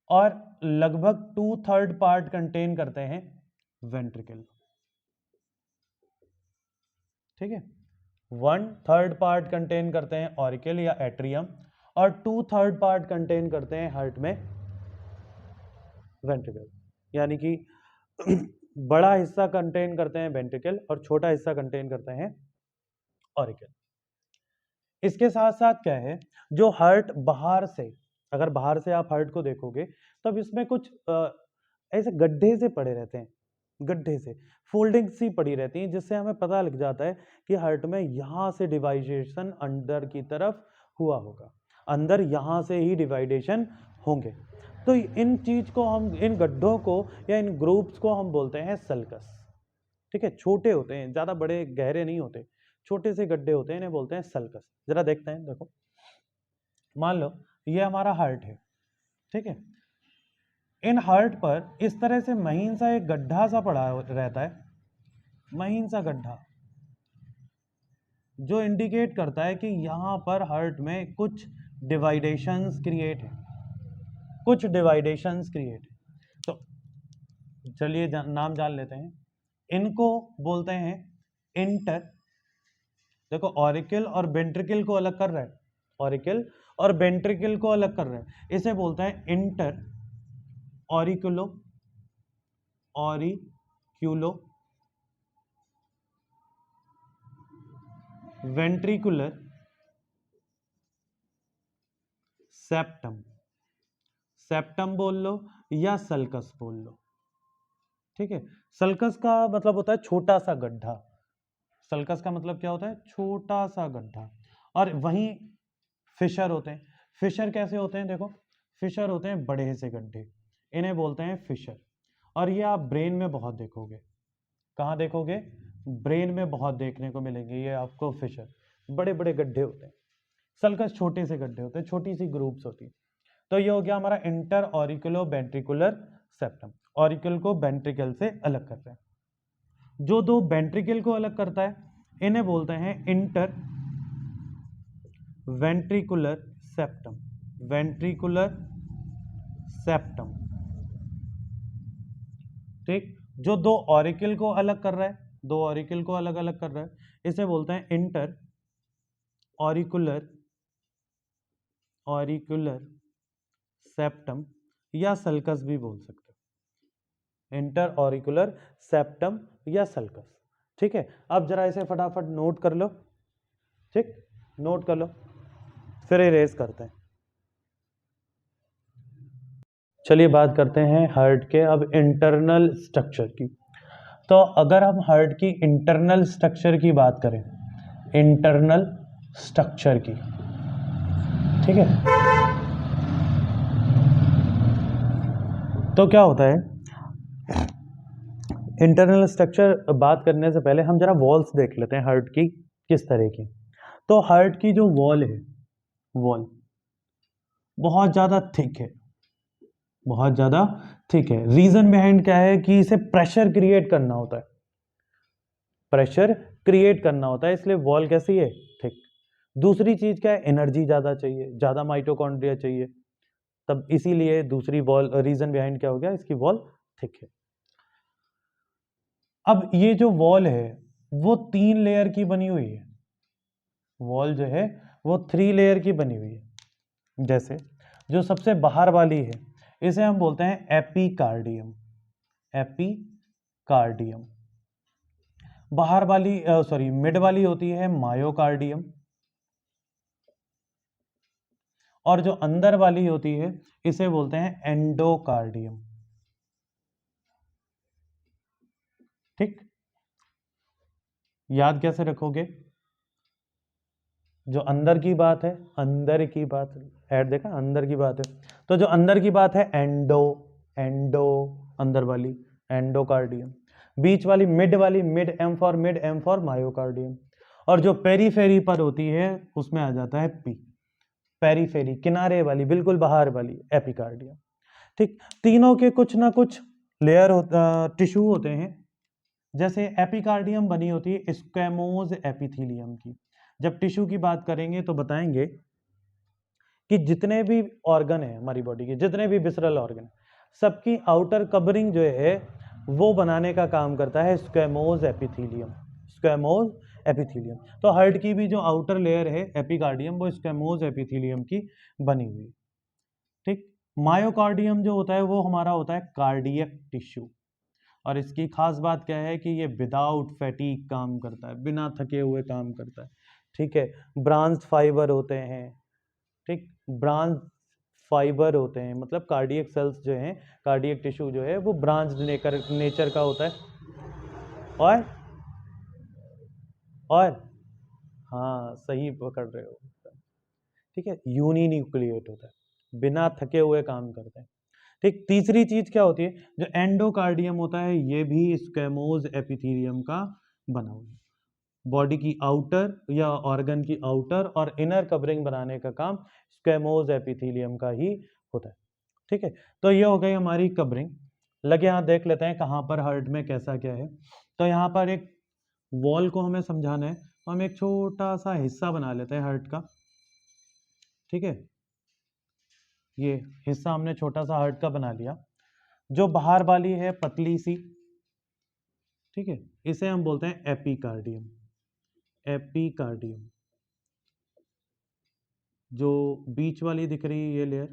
और लगभग 2/3 पार्ट कंटेन करते हैं वेंट्रिकल। ठीक है, 1/3 पार्ट कंटेन करते हैं ऑरिकल या एट्रियम और 2/3 पार्ट कंटेन करते हैं हार्ट में वेंट्रिकल। यानी कि बड़ा हिस्सा कंटेन करते हैं वेंट्रिकल और छोटा हिस्सा कंटेन करते हैं ऑरिकल। इसके साथ साथ क्या है, जो हार्ट बाहर से, अगर बाहर से आप हार्ट को देखोगे तब इसमें कुछ ऐसे गड्ढे से पड़े रहते हैं, गड्ढे से फोल्डिंग सी पड़ी रहती हैं, जिससे हमें पता लग जाता है कि हार्ट में यहाँ से डिवाइडेशन अंदर की तरफ हुआ होगा, अंदर यहाँ से ही डिवाइडेशन होंगे। तो इन चीज को हम, इन गड्ढों को या इन ग्रुप्स को हम बोलते हैं सल्कस। ठीक है, छोटे होते हैं, ज्यादा बड़े गहरे नहीं होते, छोटे से गड्ढे होते हैं, इन्हें बोलते हैं सल्कस। जरा देखते हैं, देखो मान लो ये हमारा हार्ट है। ठीक है, इन हार्ट पर इस तरह से महीन सा एक गड्ढा सा पड़ा रहता है, महीन सा गड्ढा, जो इंडिकेट करता है कि यहाँ पर हार्ट में कुछ डिवाइडेशंस क्रिएट है, कुछ डिवाइडेशंस क्रिएट है। तो चलिए नाम जान लेते हैं, इनको बोलते हैं इंटर, देखो ऑरिकल और वेंट्रिकल को अलग कर रहा है, ऑरिकल और वेंट्रिकल को अलग कर रहा है, इसे बोलते हैं inter auriculo, auriculo ventricular septum, septum बोल लो या सल्कस बोल लो। ठीक है, सल्कस का मतलब होता है छोटा सा गड्ढा, सल्कस का मतलब क्या होता है, छोटा सा गड्ढा। और वहीं फिशर होते हैं, फिशर कैसे होते हैं, देखो फिशर होते हैं बड़े से गड्ढे, इन्हें बोलते हैं फिशर। और ये आप ब्रेन में बहुत देखोगे, कहाँ देखोगे, ब्रेन में बहुत देखने को मिलेंगे ये आपको फिशर, बड़े बड़े गड्ढे होते हैं, सल्कस छोटे से गड्ढे होते हैं, छोटी सी ग्रुप्स होती है। तो ये हो गया हमारा inter auriculo ventricular septum, auricle को वेंट्रिकल से अलग करते हैं। जो दो वेंट्रिकल को अलग करता है इन्हें बोलते हैं inter ventricular septum, ventricular septum. ठीक, जो दो ऑरिकल को अलग कर रहा है, दो ऑरिकल को अलग अलग कर रहा है, इसे बोलते हैं इंटर ऑरिकुलर ऑरिकुलर सेप्टम, या सल्कस भी बोल सकते हैं, इंटर ऑरिकुलर सेप्टम या सल्कस। ठीक है, अब जरा इसे फटाफट नोट कर लो। ठीक, नोट कर लो, फिर इरेज करते हैं। चलिए बात करते हैं हार्ट के अब इंटरनल स्ट्रक्चर की। तो अगर हम हार्ट की इंटरनल स्ट्रक्चर की बात करें, इंटरनल स्ट्रक्चर की, ठीक है, तो क्या होता है, इंटरनल स्ट्रक्चर बात करने से पहले हम जरा वॉल्स देख लेते हैं हार्ट की किस तरह की। तो हार्ट की जो वॉल है, वॉल बहुत ज़्यादा थिक है, बहुत ज़्यादा थिक है। रीज़न बिहाइंड क्या है कि इसे प्रेशर क्रिएट करना होता है, प्रेशर क्रिएट करना होता है, इसलिए वॉल कैसी है, थिक। दूसरी चीज़ क्या है, एनर्जी ज़्यादा चाहिए, ज़्यादा माइटोकॉन्ड्रिया चाहिए, तब इसीलिए दूसरी वॉल, रीज़न बिहाइंड क्या हो गया, इसकी वॉल थिक है। अब ये जो वॉल है वो 3 लेयर की बनी हुई है, वॉल जो है वो 3 लेयर की बनी हुई है। जैसे जो सबसे बाहर वाली है इसे हम बोलते हैं एपिकार्डियम, एपिकार्डियम। बाहर वाली सॉरी मिड वाली होती है मायोकार्डियम, और जो अंदर वाली होती है इसे बोलते हैं एंडोकार्डियम। ठीक, याद कैसे रखोगे, जो अंदर की बात है, अंदर की बात, ऐड देखा, अंदर की बात है, तो जो अंदर की बात है एंडो, एंडो अंदर वाली एंडोकार्डियम, बीच वाली मिड वाली, mid, M for mid, M for myocardium, और जो पेरीफेरी पर होती है उसमें आ जाता है पी, पेरीफेरी, किनारे वाली, बिल्कुल बाहर वाली, एपिकार्डियम। ठीक, तीनों के कुछ ना कुछ लेयर टिश्यू होते हैं। जैसे एपिकार्डियम बनी होती है स्क्वेमोज एपिथीलियम की। जब टिश्यू की बात करेंगे तो बताएंगे कि जितने भी ऑर्गन है हमारी बॉडी के, जितने भी विसरल ऑर्गन, सबकी आउटर कवरिंग जो है वो बनाने का काम करता है स्क्वेमोज एपिथीलियम, स्क्वेमोज एपिथीलियम। तो हार्ट की भी जो आउटर लेयर है एपिकार्डियम, वो स्क्वेमोज एपिथीलियम की बनी हुई। ठीक, मायोकार्डियम जो होता है वो हमारा होता है कार्डियक टिश्यू, और इसकी खास बात क्या है कि ये विदाउट फैटीग काम करता है, बिना थके हुए काम करता है। ठीक है, ब्रांच फाइबर होते हैं, ठीक, ब्रांच फाइबर होते हैं, मतलब कार्डियक सेल्स जो हैं, कार्डियक टिश्यू जो है वो ब्रांच नेचर का होता है, और हाँ सही पकड़ रहे हो, ठीक है, यूनिन्यूक्लिएट होता है, बिना थके हुए काम करते हैं। ठीक, तीसरी चीज क्या होती है, जो एंडोकार्डियम होता है ये भी स्क्वेमोज एपिथेलियम का बना हुआ है। बॉडी की आउटर या ऑर्गन की आउटर और इनर कवरिंग बनाने का काम स्क्वेमोज एपिथेलियम का ही होता है। ठीक है, तो ये हो गई हमारी कवरिंग। लगे हाथ देख लेते हैं कहाँ पर हार्ट में कैसा क्या है। तो यहाँ पर एक वॉल को हमें समझाना है, तो हम एक छोटा सा हिस्सा बना लेते हैं हार्ट का। ठीक है, ये हिस्सा हमने छोटा सा हार्ट का बना लिया। जो बाहर वाली है पतली सी, ठीक है, इसे हम बोलते हैं एपिकार्डियम, एपिकार्डियम। जो बीच वाली दिख रही है ये लेयर,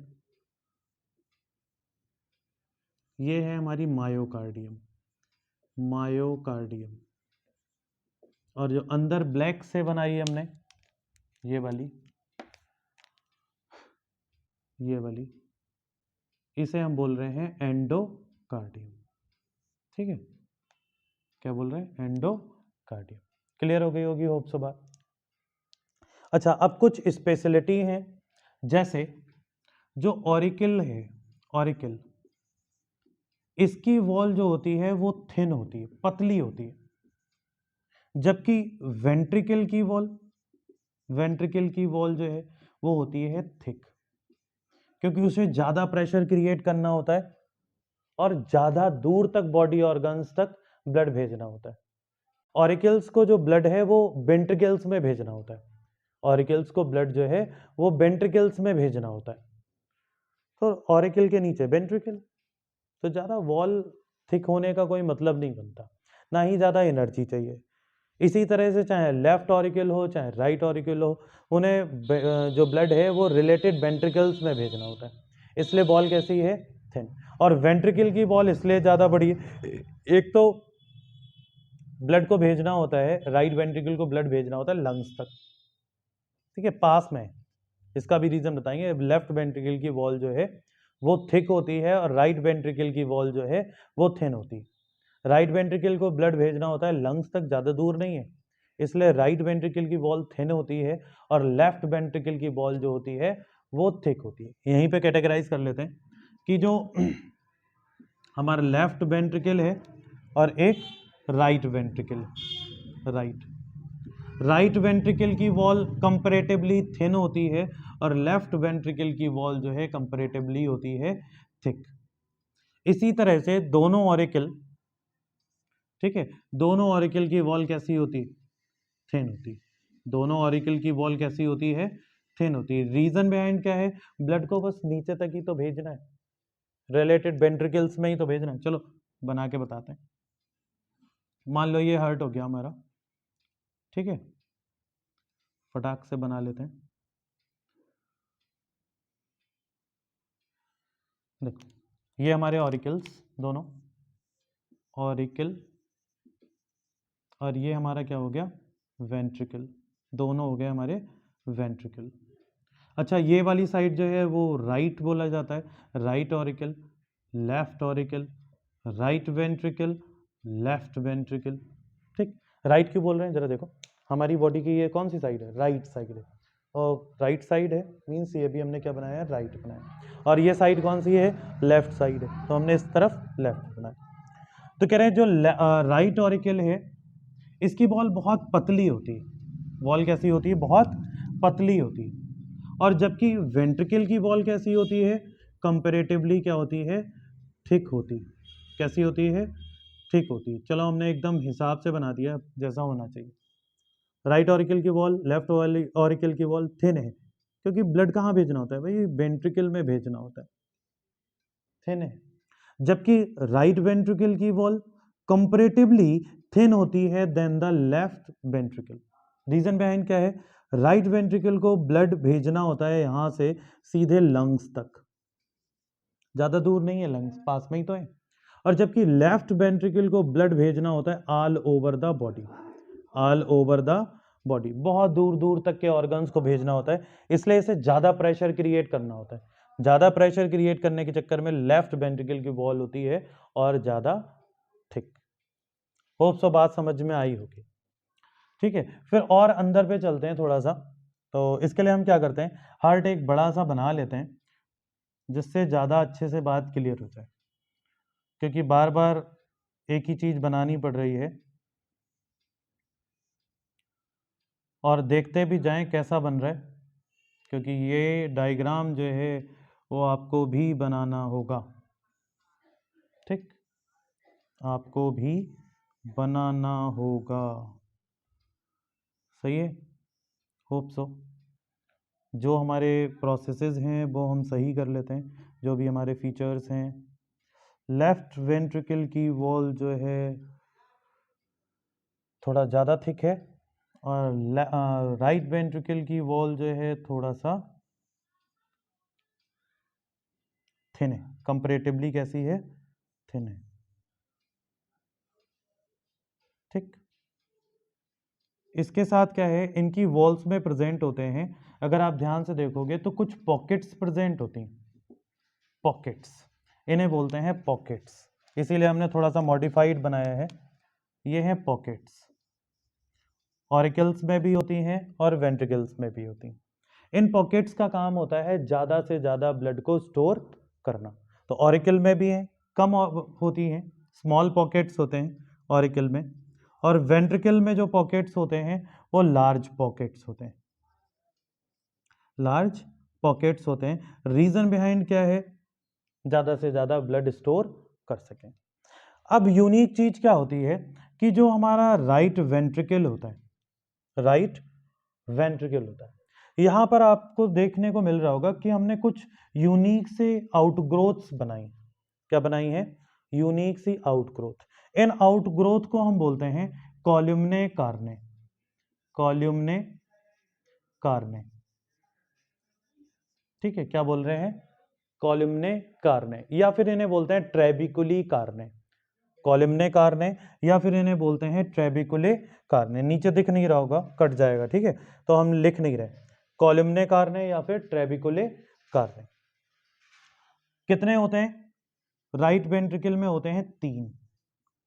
ये है हमारी मायोकार्डियम, मायोकार्डियम। और जो अंदर ब्लैक से बनाई है हमने, ये वाली, ये वाली, इसे हम बोल रहे हैं एंडोकार्डियम। ठीक है, क्या बोल रहे हैं, एंडोकार्डियम। क्लियर हो गई होगी होप सो बात। अच्छा, अब कुछ स्पेशलिटी हैं, जैसे जो ऑरिकल है, ऑरिकल, इसकी वॉल जो होती है वो थिन होती है, पतली होती है, जबकि वेंट्रिकल की वॉल वेंट्रिकल की वॉल जो है वो होती है थिक, क्योंकि उसे ज़्यादा प्रेशर क्रिएट करना होता है और ज़्यादा दूर तक बॉडी ऑर्गन्स तक ब्लड भेजना होता है। ऑरिकल्स को जो ब्लड है वो वेंट्रिकल्स में भेजना होता है, ऑरिकल्स को ब्लड जो है वो वेंट्रिकल्स में भेजना होता है। तो ऑरिकल के नीचे वेंट्रिकल, तो ज़्यादा वॉल थिक होने का कोई मतलब नहीं बनता, ना ही ज़्यादा एनर्जी चाहिए। इसी तरह से चाहे लेफ्ट ऑरिकल हो चाहे राइट ऑरिकल हो, उन्हें जो ब्लड है वो रिलेटेड वेंट्रिकल्स में भेजना होता है, इसलिए बॉल कैसी है, थिन। और वेंट्रिकल की बॉल इसलिए ज़्यादा बड़ी है, एक तो ब्लड को भेजना होता है, राइट वेंट्रिकल को ब्लड भेजना होता है लंग्स तक, ठीक है, पास में। इसका भी रीज़न बताएंगे। लेफ्ट वेंट्रिकल की वॉल जो है वो थिक होती है और राइट वेंट्रिकल की वॉल जो है वो थिन होती है। राइट वेंट्रिकल को ब्लड भेजना होता है लंग्स तक, ज़्यादा दूर नहीं है, इसलिए राइट वेंट्रिकल की वॉल थिन होती है और लेफ्ट वेंट्रिकल की वॉल जो होती है वो थिक होती है। यहीं पे कैटेगराइज कर लेते हैं कि जो हमारा लेफ्ट वेंट्रिकल है और एक राइट वेंट्रिकल, राइट वेंट्रिकल की वॉल कंपैरेटिवली थिन होती है और लेफ्ट वेंट्रिकल की वॉल जो है कंपैरेटिवली होती है थिक। इसी तरह से दोनों ऑरिकल, ठीक है, दोनों ऑरिकल की वॉल कैसी होती है, थिन होती है। दोनों ऑरिकल की वॉल कैसी होती है, थिन होती है। रीजन बिहाइंड क्या है, ब्लड को बस नीचे तक ही तो भेजना है, रिलेटेड वेंट्रिकल्स में ही तो भेजना है। चलो बना के बताते हैं। मान लो ये हर्ट हो गया हमारा, ठीक है, फटाक से बना लेते हैं। देखो ये हमारे ऑरिकल्स दोनों, ऑरिकल, और ये हमारा क्या हो गया, वेंट्रिकल, दोनों हो गए हमारे वेंट्रिकल। अच्छा ये वाली साइड जो है वो राइट बोला जाता है, right auricle, left auricle, right ventricle, left ventricle, ठीक। राइट क्यों बोल रहे हैं, जरा देखो, हमारी बॉडी की ये कौन सी साइड है, राइट साइड है, और राइट साइड है मीन्स ये भी हमने क्या बनाया है, राइट बनाया, और ये साइड कौन सी है, लेफ्ट साइड है, तो हमने इस तरफ लेफ्ट बनाया। तो कह रहे हैं जो राइट ऑरिकल है इसकी बॉल बहुत पतली होती है, बॉल कैसी होती है, बहुत पतली होती है, और जबकि वेंट्रिकल की बॉल कैसी होती है, कंपैरेटिवली क्या होती है, थिक होती है। कैसी होती है, थिक होती है। चलो हमने एकदम हिसाब से बना दिया जैसा होना चाहिए। राइट ऑरिकल की बॉल, लेफ्ट ऑरिकल की बॉल थिन है, क्योंकि ब्लड कहाँ भेजना होता है भाई, वेंट्रिकल में भेजना होता है, थिन है। जबकि राइट वेंट्रिकल की वॉल कंपैरेटिवली थिन होती है then the left ventricle. Reason behind क्या है, राइट वेंट्रिकल को ब्लड भेजना होता है यहां से सीधे लंग्स तक, ज्यादा दूर नहीं है, लंग्स पास में ही तो है, और जबकि लेफ्ट वेंट्रिकल को ब्लड भेजना होता है all over the body, all over the body, बहुत दूर दूर तक के ऑर्गन्स को भेजना होता है, इसलिए इसे ज्यादा प्रेशर क्रिएट करना होता है। ज्यादा प्रेशर क्रिएट करने के चक्कर में लेफ्ट वेंट्रिकल की वॉल होती है और ज्यादा थिक। होप सो बात समझ में आई होगी, ठीक है। फिर और अंदर पे चलते हैं थोड़ा सा, तो इसके लिए हम क्या करते हैं, हार्ट एक बड़ा सा बना लेते हैं जिससे ज्यादा अच्छे से बात क्लियर हो जाए, क्योंकि बार बार एक ही चीज बनानी पड़ रही है और देखते भी जाएं कैसा बन रहा है, क्योंकि ये डायग्राम जो है वो आपको भी बनाना होगा, ठीक, आपको भी बनाना होगा, सही है। होप सो जो हमारे प्रोसेसेस हैं वो हम सही कर लेते हैं, जो भी हमारे फीचर्स हैं। लेफ्ट वेंट्रिकल की वॉल जो है थोड़ा ज़्यादा थिक है और राइट वेंट्रिकल की वॉल जो है थोड़ा सा थिन है, कंपैरेटिवली कैसी है, थिन है, ठीक। इसके साथ क्या है, इनकी वॉल्स में प्रेजेंट होते हैं, अगर आप ध्यान से देखोगे तो कुछ पॉकेट्स प्रेजेंट होती हैं, पॉकेट्स, इन्हें बोलते हैं पॉकेट्स, इसीलिए हमने थोड़ा सा मॉडिफाइड बनाया है। ये हैं पॉकेट्स, ऑरिकल्स में भी होती हैं और वेंट्रिकल्स में भी होती हैं। इन पॉकेट्स का काम होता है ज़्यादा से ज़्यादा ब्लड को स्टोर करना, तो ऑरिकल में भी हैं, कम होती हैं, स्मॉल पॉकेट्स होते हैं ऑरिकल में, और वेंट्रिकल में जो पॉकेट्स होते हैं वो लार्ज पॉकेट्स होते हैं, लार्ज पॉकेट्स होते हैं। रीजन बिहाइंड क्या है? ज़्यादा से ज़्यादा ब्लड स्टोर कर सकें। अब यूनिक चीज क्या होती है कि जो हमारा राइट वेंट्रिकल होता है, राइट वेंट्रिकल होता है, यहां पर आपको देखने को मिल रहा होगा कि हमने कुछ यूनिक से आउटग्रोथ्स बनाई। क्या बनाई है? यूनिक सी आउटग्रोथ। इन आउटग्रोथ को हम बोलते हैं कॉलुमने कार्ने। कॉलुमने कार्ने, ठीक है, क्या बोल रहे हैं? कॉलुमने कार्ने, या फिर इन्हें बोलते हैं ट्रेबिकुली कार्ने। कॉलुमने कार्ने या फिर इन्हें बोलते हैं ट्रेबिकुले कार्ने। नीचे दिख नहीं रहा होगा, कट जाएगा, ठीक है, तो हम लिख नहीं रहे। कॉलुमने कार्ने या फिर ट्रेबिकुले कार्ने। कितने होते हैं? राइट वेंट्रिकल में होते हैं 3।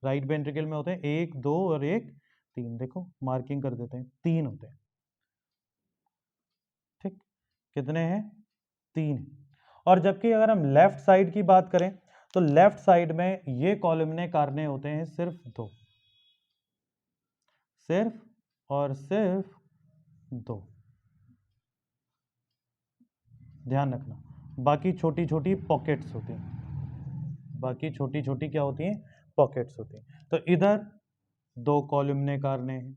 राइट वेंट्रिकल में होते हैं 1, 2 और 1, 3। देखो मार्किंग कर देते हैं, 3 होते हैं, ठीक। कितने हैं? 3। और जबकि अगर हम लेफ्ट साइड की बात करें तो लेफ्ट साइड में ये कॉलुमने कार्ने होते हैं सिर्फ 2, सिर्फ और सिर्फ 2। ध्यान रखना, बाकी छोटी छोटी पॉकेट्स होती हैं, बाकी छोटी छोटी क्या होती हैं? पॉकेट्स होती हैं। तो इधर 2 कॉलुमने कार्ने हैं,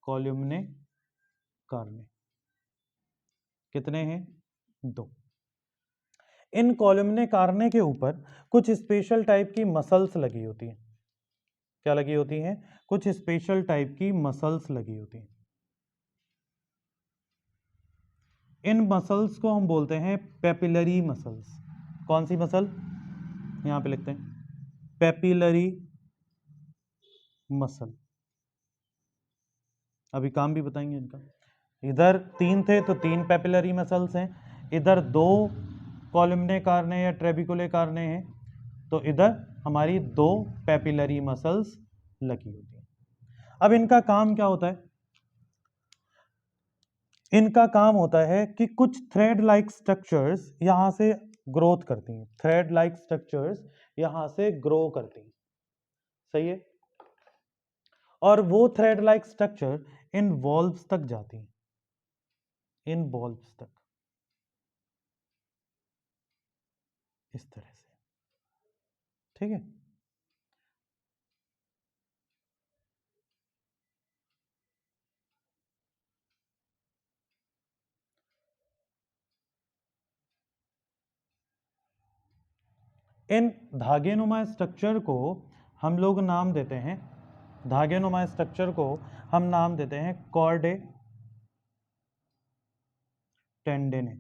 कॉलुमने कार्ने कितने हैं? 2। इन कॉलुमने कार्ने के ऊपर कुछ स्पेशल टाइप की मसल्स लगी होती हैं। क्या लगी होती हैं? कुछ स्पेशल टाइप की मसल्स लगी होती हैं। इन मसल्स को हम बोलते हैं पेपिलरी मसल्स। कौन सी मसल? यहां पे लिखते हैं पेपिलरी मसल। अभी काम भी बताएंगे इनका। इधर 3 थे तो 3 पेपिलरी मसल्स हैं, इधर 2 कॉलुमने कार्ने या ट्रेबिकुले कार्ने हैं, तो इधर हमारी 2 पेपिलरी मसल्स लगी होती हैं। अब इनका काम क्या होता है? इनका काम होता है कि कुछ थ्रेड लाइक स्ट्रक्चर्स यहां से ग्रोथ करती हैं। थ्रेड लाइक स्ट्रक्चर्स यहां से ग्रो करती हैं, सही है। और वो thread like structure in valves तक जाती हैं, इन वॉल्व्स तक, इस तरह से, ठीक है। इन धागेनुमा स्ट्रक्चर को हम लोग नाम देते हैं, धागेनुमा स्ट्रक्चर को हम नाम देते हैं कॉर्डे टेंडेने,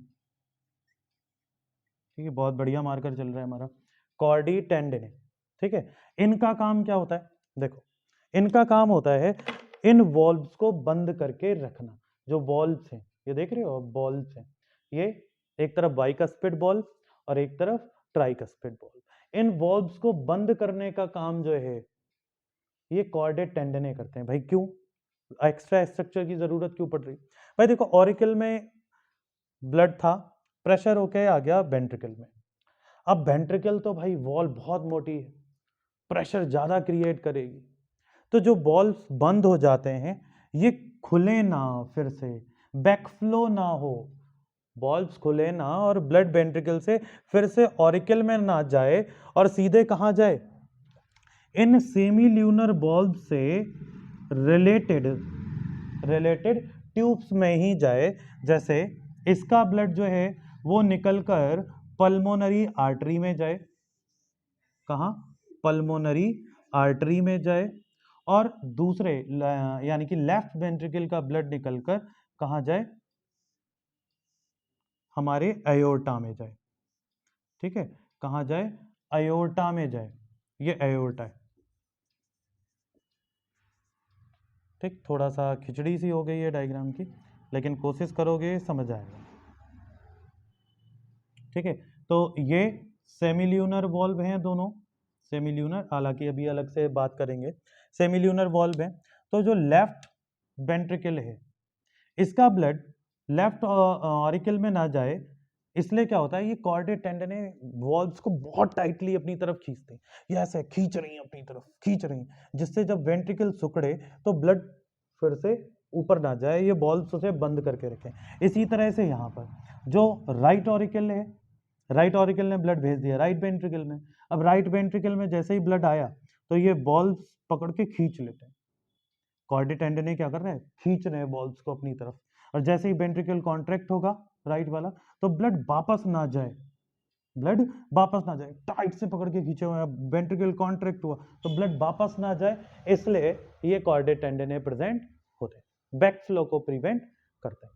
ठीक है। बहुत बढ़िया मार्कर चल रहा है हमारा, कॉर्डी टेंडेने, ठीक है। इनका काम क्या होता है? देखो, इनका काम होता है इन वॉल्व्स को बंद करके रखना। जो वॉल्व्स हैं, ये देख रहे हो वॉल्व्स हैं, ये एक तरफ बाइकस्पिड बॉल्व और एक तरफ ट्राइकस्पिड बॉल्व। इन वॉल्व्स को बंद करने का काम जो है ये कॉर्डेट टेंडने करते हैं। भाई क्यों? एक्स्ट्रा स्ट्रक्चर की जरूरत क्यों पड़ रही? भाई देखो, ऑरिकल में ब्लड था, प्रेशर होके आ गया वेंट्रिकल में। अब वेंट्रिकल तो भाई वॉल बहुत मोटी है, प्रेशर ज्यादा क्रिएट करेगी, तो जो बॉल्स बंद हो जाते हैं ये खुले ना, फिर से बैकफ्लो ना हो, बॉल्स खुले ना और ब्लड वेंट्रिकल से फिर से ऑरिकल में ना जाए और सीधे कहां जाए? इन सेमील्यूनर बॉल्ब से रिलेटेड रिलेटेड ट्यूब्स में ही जाए। जैसे इसका ब्लड जो है वो निकलकर पल्मोनरी आर्टरी में जाए। कहाँ? पल्मोनरी आर्टरी में जाए। और दूसरे यानी कि लेफ्ट वेंट्रिकल का ब्लड निकलकर कहाँ जाए? हमारे एयोर्टा में जाए, ठीक है। कहाँ जाए? एयोर्टा में जाए। ये एयोर्टा है, ठीक। थोड़ा सा खिचड़ी सी हो गई है डायग्राम की, लेकिन कोशिश करोगे समझ आएगा, ठीक है। तो ये सेमिल्यूनर वॉल्व हैं दोनों, सेमिल्यूनर, हालांकि अभी अलग से बात करेंगे। सेमिल्यूनर वॉल्व है, तो जो लेफ्ट वेंट्रिकल है इसका ब्लड लेफ्ट ऑरिकल में ना जाए, इसलिए क्या होता है, ये कॉर्डे टेंडने वॉल्व्स को बहुत टाइटली अपनी तरफ खींचते हैं। ये ऐसे खींच रही हैं, अपनी तरफ खींच रही हैं, जिससे जब वेंट्रिकल सिकुड़े तो ब्लड फिर से ऊपर ना जाए, ये बॉल्स उसे बंद करके रखें। इसी तरह से यहाँ पर जो राइट ऑरिकल है, राइट ऑरिकल ने ब्लड भेज दिया राइट वेंट्रिकल में। अब राइट वेंट्रिकल में जैसे ही ब्लड आया तो ये बॉल्स पकड़ के खींच लेते हैं। कॉर्डी टेंडन क्या कर रहे हैं, खींच रहे हैं बॉल्स को अपनी तरफ, और जैसे ही वेंट्रिकल कॉन्ट्रैक्ट होगा राइट वाला तो ब्लड वापस ना जाए, ब्लड वापस ना जाए, टाइट से पकड़ के खींचे हुए हैं, वेंट्रिकल कॉन्ट्रैक्ट हुआ तो ब्लड वापस ना जाए, इसलिए ये कॉर्डी टेंडन प्रेजेंट होते हैं, बैक फ्लो को प्रिवेंट करते हैं।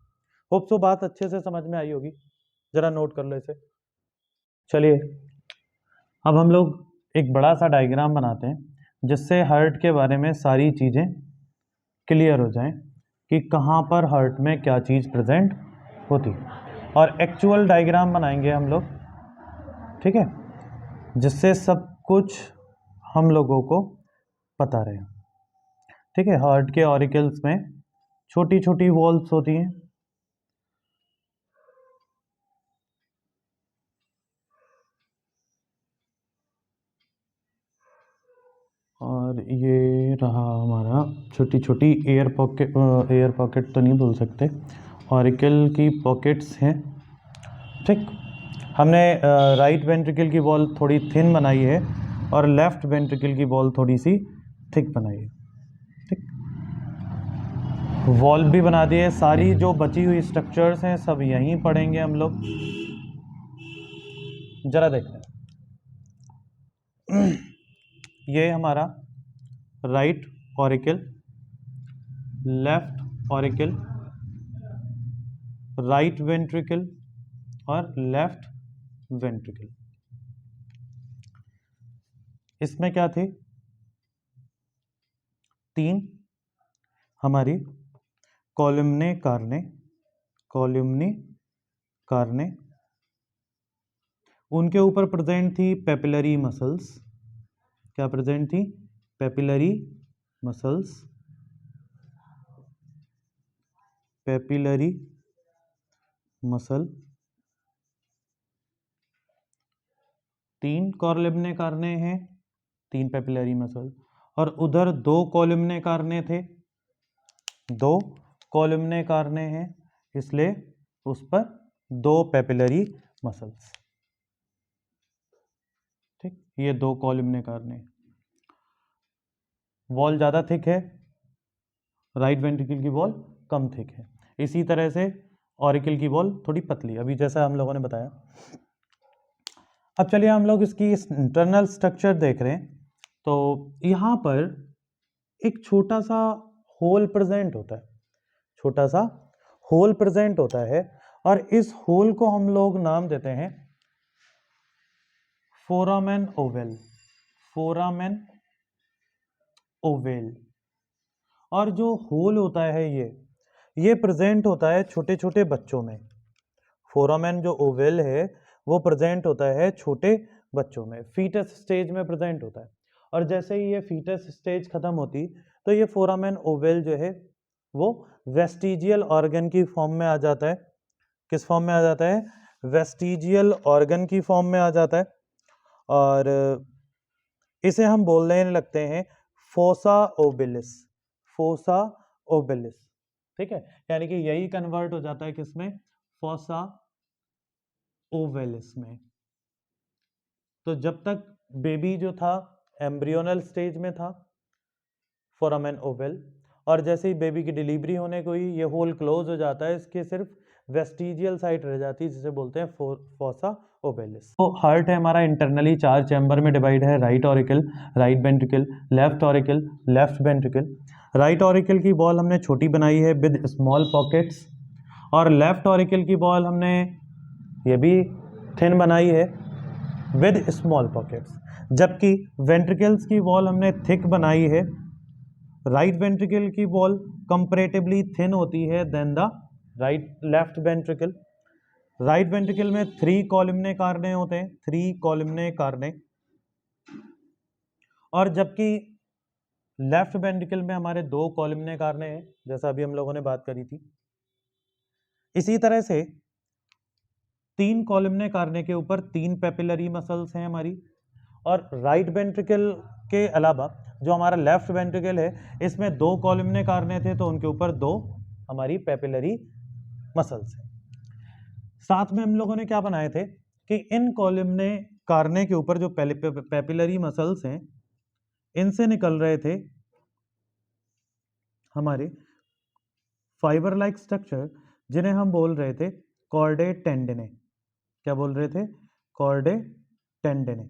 होप सो बात अच्छे से समझ में आई होगी, जरा नोट कर लो इसे। चलिए अब हम लोग एक बड़ा सा डायग्राम बनाते हैं जिससे हार्ट के बारे में सारी चीज़ें क्लियर हो जाएं कि कहाँ पर हार्ट में क्या चीज़ प्रेजेंट होती, और एक्चुअल डायग्राम बनाएंगे हम लोग, ठीक है, जिससे सब कुछ हम लोगों को पता रहे। ठीक है, हार्ट के ऑरिकल्स में छोटी छोटी वॉल्स होती हैं, और ये रहा हमारा छोटी छोटी एयर पॉकेट तो नहीं बोल सकते, ऑरिकल की पॉकेट्स हैं। ठीक, हमने राइट वेंट्रिकल की वॉल थोड़ी थिन बनाई है और लेफ्ट वेंट्रिकल की वॉल थोड़ी सी थिक बनाई है। ठीक, वॉल भी बना दी है, सारी जो बची हुई स्ट्रक्चर्स हैं सब यहीं पढ़ेंगे हम लोग। जरा देखते हैं, ये हमारा right auricle, left auricle, right ventricle और लेफ्ट वेंट्रिकल। इसमें क्या थे, तीन हमारी कॉलमने कार्ने, उनके ऊपर प्रेजेंट थी पेपिलरी मसल्स। क्या प्रेजेंट थी, पेपिलरी मसल्स, पेपिलरी मसल, तीन कॉलमने कार्ने हैं, तीन पेपिलरी मसल, और उधर दो कॉलमने कार्ने थे, दो कॉलमने कार्ने हैं, इसलिए उस पर दो पेपिलरी मसल्स। ठीक, ये दो कॉलमने कार्ने, वॉल ज़्यादा थिक है, राइट वेंट्रिकल की वॉल कम थिक है। इसी तरह से ऑरिकल की वॉल थोड़ी पतली, अभी जैसा हम लोगों ने बताया। अब चलिए हम लोग इसकी इंटरनल स्ट्रक्चर देख रहे हैं, तो यहाँ पर एक छोटा सा होल प्रेजेंट होता है, छोटा सा होल प्रेजेंट होता है, और इस होल को हम लोग नाम देते हैं फोरामेन ओवेल, फोरामेन ओवेल। और जो होल होता है ये प्रेजेंट होता है छोटे छोटे बच्चों में। फोरामेन जो ओवेल है वो प्रेजेंट होता है छोटे बच्चों में, फीटस स्टेज में प्रेजेंट होता है, और जैसे ही ये फीटस स्टेज खत्म होती तो ये फोरामेन ओवेल जो है वो वेस्टिजियल ऑर्गन की फॉर्म में आ जाता है। किस फॉर्म में आ जाता है, वेस्टिजियल ऑर्गन की फॉर्म में आ जाता है, और इसे हम बोलने लगते हैं फोसा ओबिलिस, फोसा ओबिलिस। ठीक है, यानी कि यही कन्वर्ट हो जाता है किसमें, फोसा ओवेलिस में। तो जब तक बेबी जो था एम्ब्रियोनल स्टेज में था, फोरामेन ओवेल, और जैसे ही बेबी की डिलीवरी होने को ही ये होल क्लोज हो जाता है, इसके सिर्फ वेस्टिजियल साइट रह जाती है जिसे बोलते हैं फोसा ओवेलिस। तो हार्ट है हमारा इंटरनली 4 चैम्बर में डिवाइड है, right auricle, right ventricle, left auricle, left ventricle. Right auricle की वॉल हमने छोटी बनाई है विद स्मॉल पॉकेट्स, और लेफ्ट ऑरिकल की वॉल हमने ये भी थिन बनाई है विद स्मॉल पॉकेट्स, जबकि वेंट्रिकल्स की वॉल हमने थिक बनाई है। राइट वेंट्रिकल की वॉल कंपैरेटिवली थिन होती है then the left ventricle. Right ventricle में 3 कॉलमने कार्ने होते हैं, 3 कॉलमने कार्ने, और जबकि लेफ्ट वेंट्रिकल में हमारे 2 कॉलमने कार्ने हैं, जैसा अभी हम लोगों ने बात करी थी। इसी तरह से 3 कॉलमने कार्ने के ऊपर 3 पेपिलरी मसल्स हैं हमारी, और राइट वेंट्रिकल के अलावा जो हमारा लेफ्ट वेंट्रिकल है इसमें 2 कॉलमने कार्ने थे तो उनके ऊपर 2 हमारी पेपिलरी मसल्स हैं। साथ में हम लोगों ने क्या बनाए थे कि इन कॉलमने कार्ने के ऊपर जो पेपिलरी मसल्स हैं इनसे निकल रहे थे हमारे फाइबर लाइक स्ट्रक्चर जिन्हें हम बोल रहे थे कॉर्डे टेंडिने। क्या बोल रहे थे? कॉर्डे टेंडिने।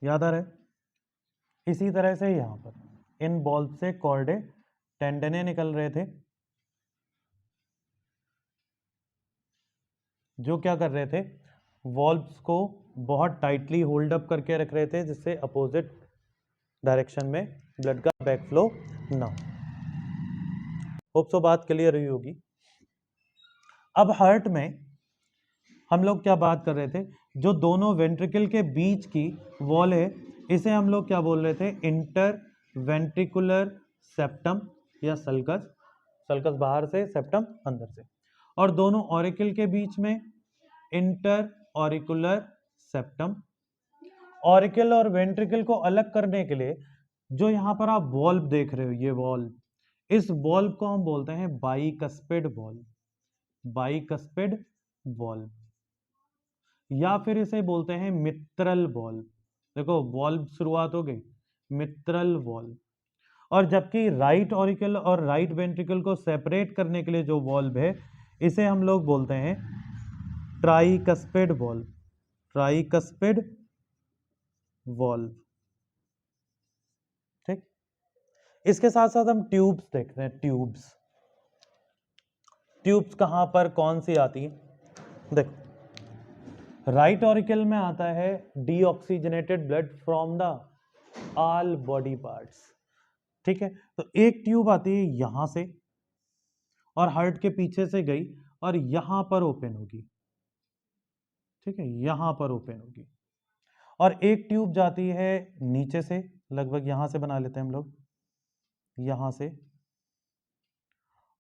याद आ रहा है? इसी तरह से यहां पर इन बॉल्ब से कॉर्डे टेंडिने निकल रहे थे जो क्या कर रहे थे, वॉल्व्स को बहुत टाइटली होल्ड अप करके रख रहे थे जिससे अपोजिट डायरेक्शन में ब्लड का बैक फ्लो ना हो। होप सो बात क्लियर हुई होगी। अब हार्ट में हम लोग क्या बात कर रहे थे, जो दोनों वेंट्रिकल के बीच की वॉल है इसे हम लोग क्या बोल रहे थे, इंटर वेंट्रिकुलर सेप्टम या सल्कस। सल्कस बाहर से, सेप्टम अंदर से। और दोनों ऑरिकल के बीच में इंटर ऑरिकुलर सेप्टम। ऑरिकल और वेंट्रिकल को अलग करने के लिए जो यहां पर आप वॉल्व देख रहे हो, ये वॉल्व, इस वॉल्व को हम बोलते हैं बाइकस्पिड वॉल्व। बाइकस्पिड वॉल्व या फिर इसे बोलते हैं मित्रल वॉल्व। देखो वॉल्व शुरुआत हो गई, मित्रल वॉल्व। और जबकि राइट ऑरिकल और राइट वेंट्रिकल को सेपरेट करने के लिए जो वॉल्व है इसे हम लोग बोलते हैं ट्राइकस्पिड वॉल्व। Tricuspid valve. ठीक, इसके साथ साथ हम ट्यूब्स देखते हैं। ट्यूब्स, ट्यूब्स कहां पर कौन सी आती है? देखो राइट ऑरिकल में आता है deoxygenated blood from the all body parts. ठीक है, तो एक ट्यूब आती है यहां से और हार्ट के पीछे से गई और यहां पर ओपन होगी। ठीक है, यहां पर ओपन होगी। और एक ट्यूब जाती है नीचे से, लगभग यहां से बना लेते हैं हम लोग, यहां से,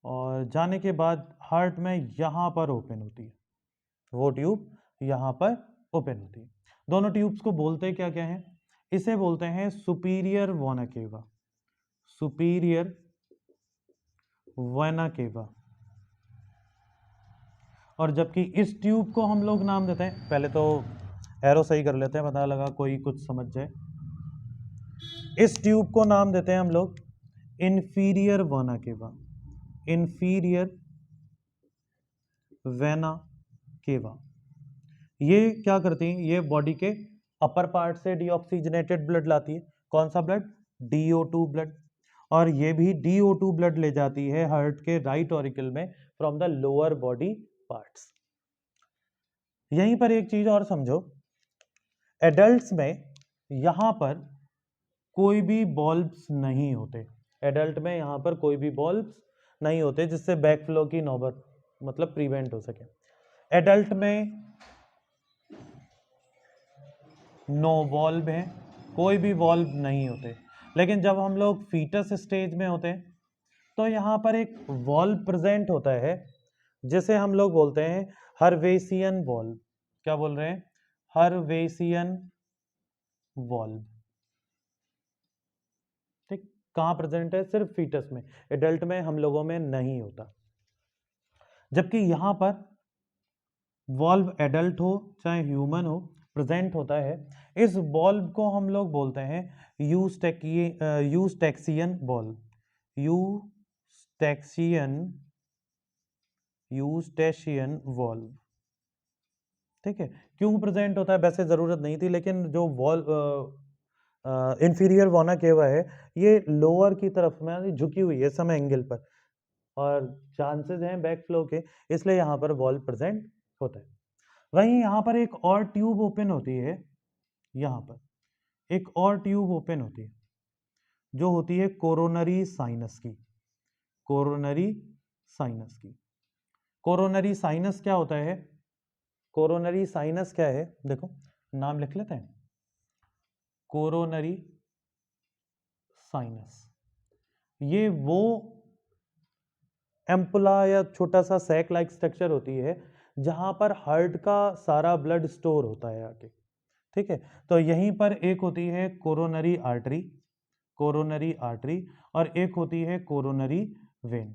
और जाने के बाद हार्ट में यहां पर ओपन होती है। वो ट्यूब यहां पर ओपन होती है। दोनों ट्यूब्स को बोलते क्या क्या हैं? इसे बोलते हैं superior vena cava. Superior vena cava. और जबकि इस ट्यूब को हम लोग नाम देते हैं, पहले तो एरो सही कर लेते हैं, पता लगा कोई कुछ समझ जाए। इस ट्यूब को नाम देते हैं हम लोग inferior vena cava. Inferior vena cava. ये क्या करती हैं? ये बॉडी के अपर पार्ट से डीऑक्सीजनेटेड ब्लड लाती है। कौन सा ब्लड? DO2 blood. और ये भी DO2 ब्लड ले जाती है हार्ट के राइट ऑरिकल में from the lower body parts. यहीं पर एक चीज और समझो, एडल्ट्स में यहां पर कोई भी बॉल्ब्स नहीं होते। एडल्ट में यहां पर कोई भी बॉल्ब्स नहीं होते जिससे बैक फ्लो की नौबत मतलब प्रिवेंट हो सके। एडल्ट में नो वॉल्व है, कोई भी वॉल्व नहीं होते। लेकिन जब हम लोग फीटस स्टेज में होते हैं तो यहाँ पर एक वॉल्व प्रेजेंट होता है जिसे हम लोग बोलते हैं हर्वेसियन वॉल्व। क्या बोल रहे हैं? हर्वेसियन वॉल्व। ठीक, कहाँ प्रेजेंट है? सिर्फ फीटस में। एडल्ट में हम लोगों में नहीं होता। जबकि यहाँ पर वॉल्व एडल्ट हो चाहे ह्यूमन हो प्रेजेंट होता है। इस वॉल्व को हम लोग बोलते हैं यूस्टैक्सियन वॉल्व। यूस्टैशियन वॉल्व। ठीक है, क्यों प्रेजेंट होता है? वैसे जरूरत नहीं थी, लेकिन जो वॉल्व इंफीरियर वेना केवा है ये लोअर की तरफ में झुकी हुई है सम एंगल पर, और चांसेस हैं बैक फ्लो के, इसलिए यहाँ पर वॉल्व प्रेजेंट होता है। वहीं यहाँ पर एक और ट्यूब ओपन होती है, यहाँ पर एक और ट्यूब ओपन होती है जो होती है कोरोनरी साइनस की। कोरोनरी साइनस की। कोरोनरी साइनस क्या होता है? कोरोनरी साइनस क्या है? देखो नाम लिख लेते हैं, कोरोनरी साइनस। ये वो एम्पुला या छोटा सा सैक लाइक स्ट्रक्चर होती है जहां पर हार्ट का सारा ब्लड स्टोर होता है आके। ठीक है, तो यहीं पर एक होती है कोरोनरी आर्टरी, कोरोनरी आर्टरी, और एक होती है कोरोनरी वेन,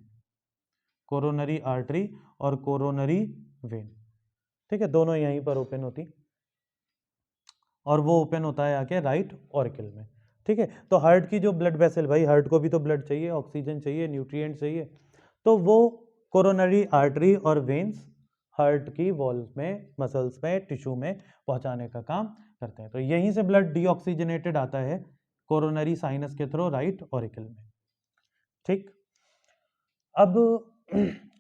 कोरोनरी आर्टरी और कोरोनरी वेन। ठीक है, दोनों यहीं पर ओपन होती, और वो ओपन होता है आके राइट ऑरिकल में। ठीक है, तो हार्ट की जो ब्लड वेसल, भाई हार्ट को भी तो ब्लड चाहिए, ऑक्सीजन चाहिए, न्यूट्रिएंट चाहिए, तो वो कोरोनरी आर्टरी और वेन्स हार्ट की वॉल्स में, मसल्स में, टिश्यू में पहुंचाने का काम करते हैं। तो यहीं से ब्लड डीऑक्सीजनेटेड आता है कोरोनरी साइनस के थ्रू राइट ऑरिकल में। ठीक, अब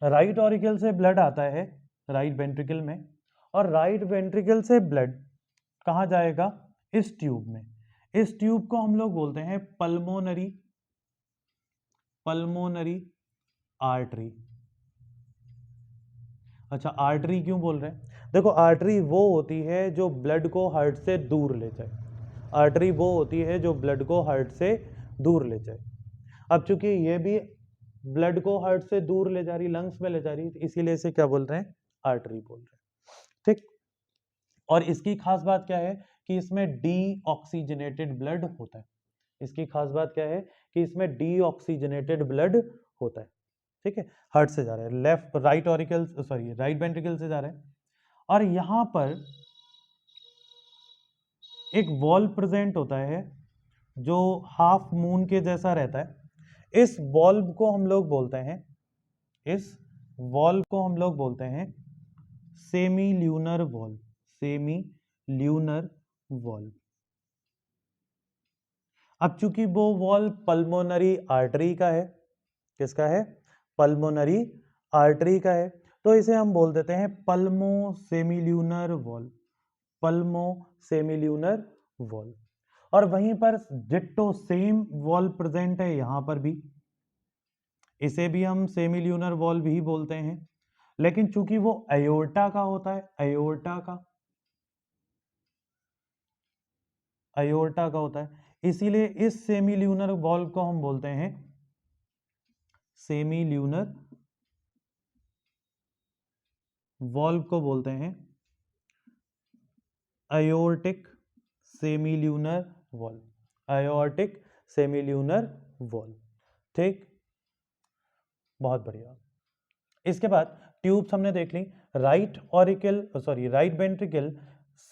राइट ऑरिकल से ब्लड आता है राइट वेंट्रिकल में, और राइट वेंट्रिकल से ब्लड कहाँ जाएगा? इस ट्यूब में। इस ट्यूब को हम लोग बोलते हैं पल्मोनरी, पल्मोनरी आर्टरी। अच्छा, आर्टरी क्यों बोल रहे हैं? देखो, आर्टरी वो होती है जो ब्लड को हार्ट से दूर ले जाए, आर्टरी वो होती है जो ब्लड को हार्ट से दूर ले जाए। अब चूंकि ये भी ब्लड को हार्ट से दूर ले जा रही, लंग्स में ले जा रही, इसीलिए इसे क्या बोल रहे हैं? आर्टरी बोल रहे हैं। ठीक, और इसकी खास बात क्या है कि इसमें डीऑक्सीजनेटेड ब्लड होता है। इसकी खास बात क्या है कि इसमें डीऑक्सीजनेटेड ब्लड होता है। ठीक है, हार्ट से जा रहा है, left right auricle, sorry right ventricle से जा रहा है, और यहां पर एक वॉल प्रेजेंट होता है जो हाफ मून के जैसा रहता है। इस वॉल्व को हम लोग बोलते हैं, इस वॉल्व को हम लोग बोलते हैं semi lunar valve, semi lunar valve. अब चूंकि वो वॉल्व पल्मोनरी आर्टरी का है, किसका है? पल्मोनरी आर्टरी का है, तो इसे हम बोल देते हैं pulmo semilunar valve, pulmo semilunar valve. और वहीं पर डिट्टो सेम वॉल्व प्रेजेंट है यहां पर भी, इसे भी हम सेमिल्यूनर वॉल्व ही बोलते हैं, लेकिन चूंकि वो अयोर्टा का होता है, अयोर्टा का, अयोर्टा का होता है, इसीलिए इस सेमिल्यूनर वॉल्व को हम बोलते हैं सेमिल्यूनर वॉल्व को बोलते हैं aortic semilunar valve, aortic semilunar valve. ठीक, बहुत बढ़िया। इसके बाद ट्यूब्स हमने देख ली, right auricle, sorry right ventricle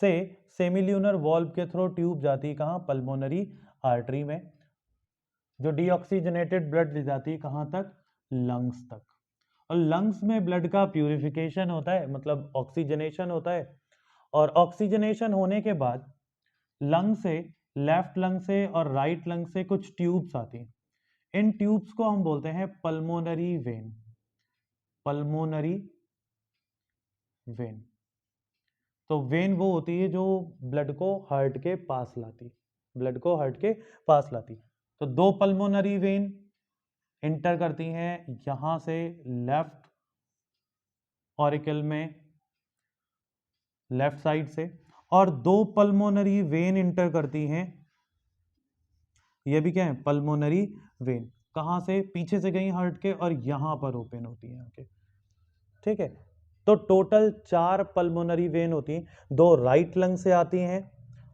से सेमिल्यूनर वॉल्व के थ्रू ट्यूब जाती कहाँ? पल्मोनरी आर्टरी में, जो डीऑक्सीजनेटेड ब्लड ले जाती है कहाँ तक? लंग्स तक। और लंग्स में ब्लड का प्यूरिफिकेशन होता है, मतलब ऑक्सीजनेशन होता है, और ऑक्सीजनेशन होने के बाद लंग से, लेफ्ट लंग से और राइट लंग से कुछ ट्यूब्स आती हैं। इन ट्यूब्स को हम बोलते हैं पल्मोनरी वेन, पल्मोनरी वेन। तो वेन वो होती है जो ब्लड को हार्ट के पास लाती, ब्लड को हार्ट के पास लाती। तो दो पल्मोनरी वेन इंटर करती हैं यहां से लेफ्ट ऑरिकल में, लेफ्ट साइड से, और दो पल्मोनरी वेन इंटर करती हैं, ये भी क्या है? Pulmonary vein. कहां से? पीछे से गई हार्ट के, और यहां पर ओपन होती है आके। ठीक है, तो टोटल 4 पल्मोनरी वेन होती हैं, 2 राइट लंग से आती हैं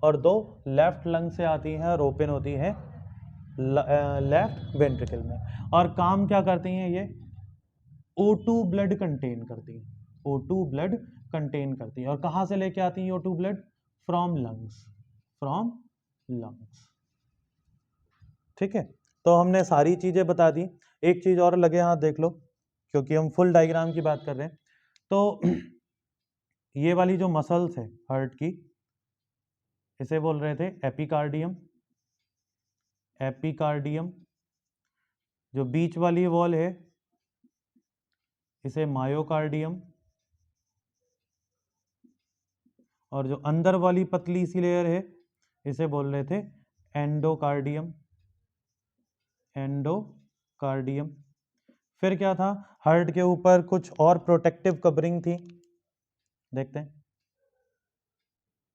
और 2 लेफ्ट लंग से आती हैं और ओपन होती हैं लेफ्ट वेंट्रिकल में। और काम क्या करती हैं ये? O2 ब्लड कंटेन करती हैं, O2 ब्लड कंटेन करती हैं। और कहां से लेके आती हैं O2 blood? From lungs, from lungs. ठीक है, तो हमने सारी चीजें बता दी। एक चीज और लगे हाथ देख लो, क्योंकि हम फुल डायग्राम की बात कर रहे हैं। तो ये वाली जो मसल्स है हार्ट की, इसे बोल रहे थे एपिकार्डियम, एपिकार्डियम। जो बीच वाली वॉल है इसे मायोकार्डियम, और जो अंदर वाली पतली सी लेयर है इसे बोल रहे थे एंडोकार्डियम, एंडोकार्डियम। फिर क्या था? हार्ट के ऊपर कुछ और प्रोटेक्टिव कवरिंग थी, देखते हैं।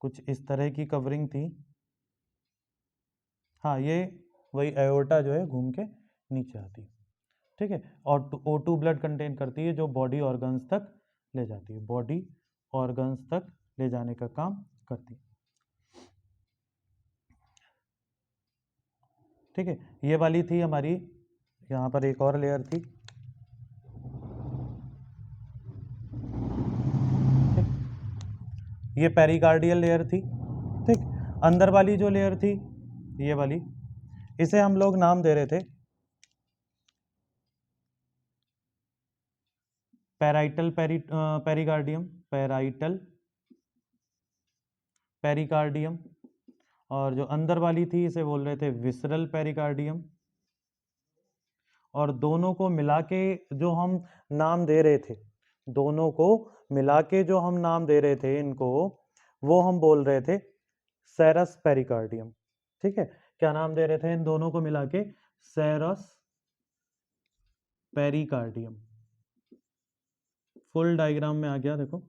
कुछ इस तरह की कवरिंग थी, हाँ, ये वही एओर्टा जो है घूम के नीचे आती है। ठीक है, और O2 ब्लड कंटेन करती है जो बॉडी ऑर्गन्स तक ले जाती है, बॉडी ऑर्गन्स तक ले जाने का काम करती है। ठीक है, ये वाली थी हमारी, यहाँ पर एक और लेयर थी, ये पेरिकार्डियल लेयर थी। ठीक, अंदर वाली जो लेयर थी ये वाली, इसे हम लोग नाम दे रहे थे पेराइटल पेरिकार्डियम, पेराइटल पेरिकार्डियम। और जो अंदर वाली थी इसे बोल रहे थे विसरल पेरिकार्डियम। और दोनों को मिला के जो हम नाम दे रहे थे, दोनों को मिला के जो हम नाम दे रहे थे इनको, वो हम बोल रहे थे सेरस पेरिकार्डियम। ठीक है, क्या नाम दे रहे थे इन दोनों को मिला के? सेरस पेरिकार्डियम। फुल डायग्राम में आ गया देखो।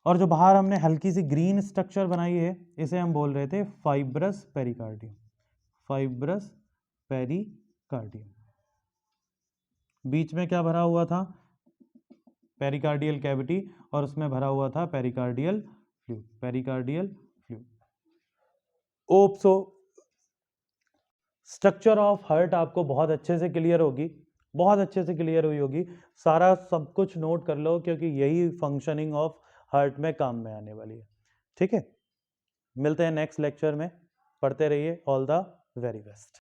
और जो बाहर हमने हल्की सी ग्रीन स्ट्रक्चर बनाई है इसे हम बोल रहे थे फाइब्रस पेरिकार्डियम, फाइब्रस पेरिकार्डियम। बीच में क्या भरा हुआ था? पेरिकार्डियल कैविटी, और उसमें भरा हुआ था पेरिकार्डियल फ्लूइड, पेरिकार्डियल फ्लूइड। ओप्सो स्ट्रक्चर ऑफ हार्ट आपको बहुत अच्छे से क्लियर होगी, बहुत अच्छे से क्लियर हुई होगी। सारा सब कुछ नोट कर लो क्योंकि यही फंक्शनिंग ऑफ हार्ट में काम में आने वाली है। ठीक है, मिलते हैं नेक्स्ट लेक्चर में, पढ़ते रहिए। All the very best.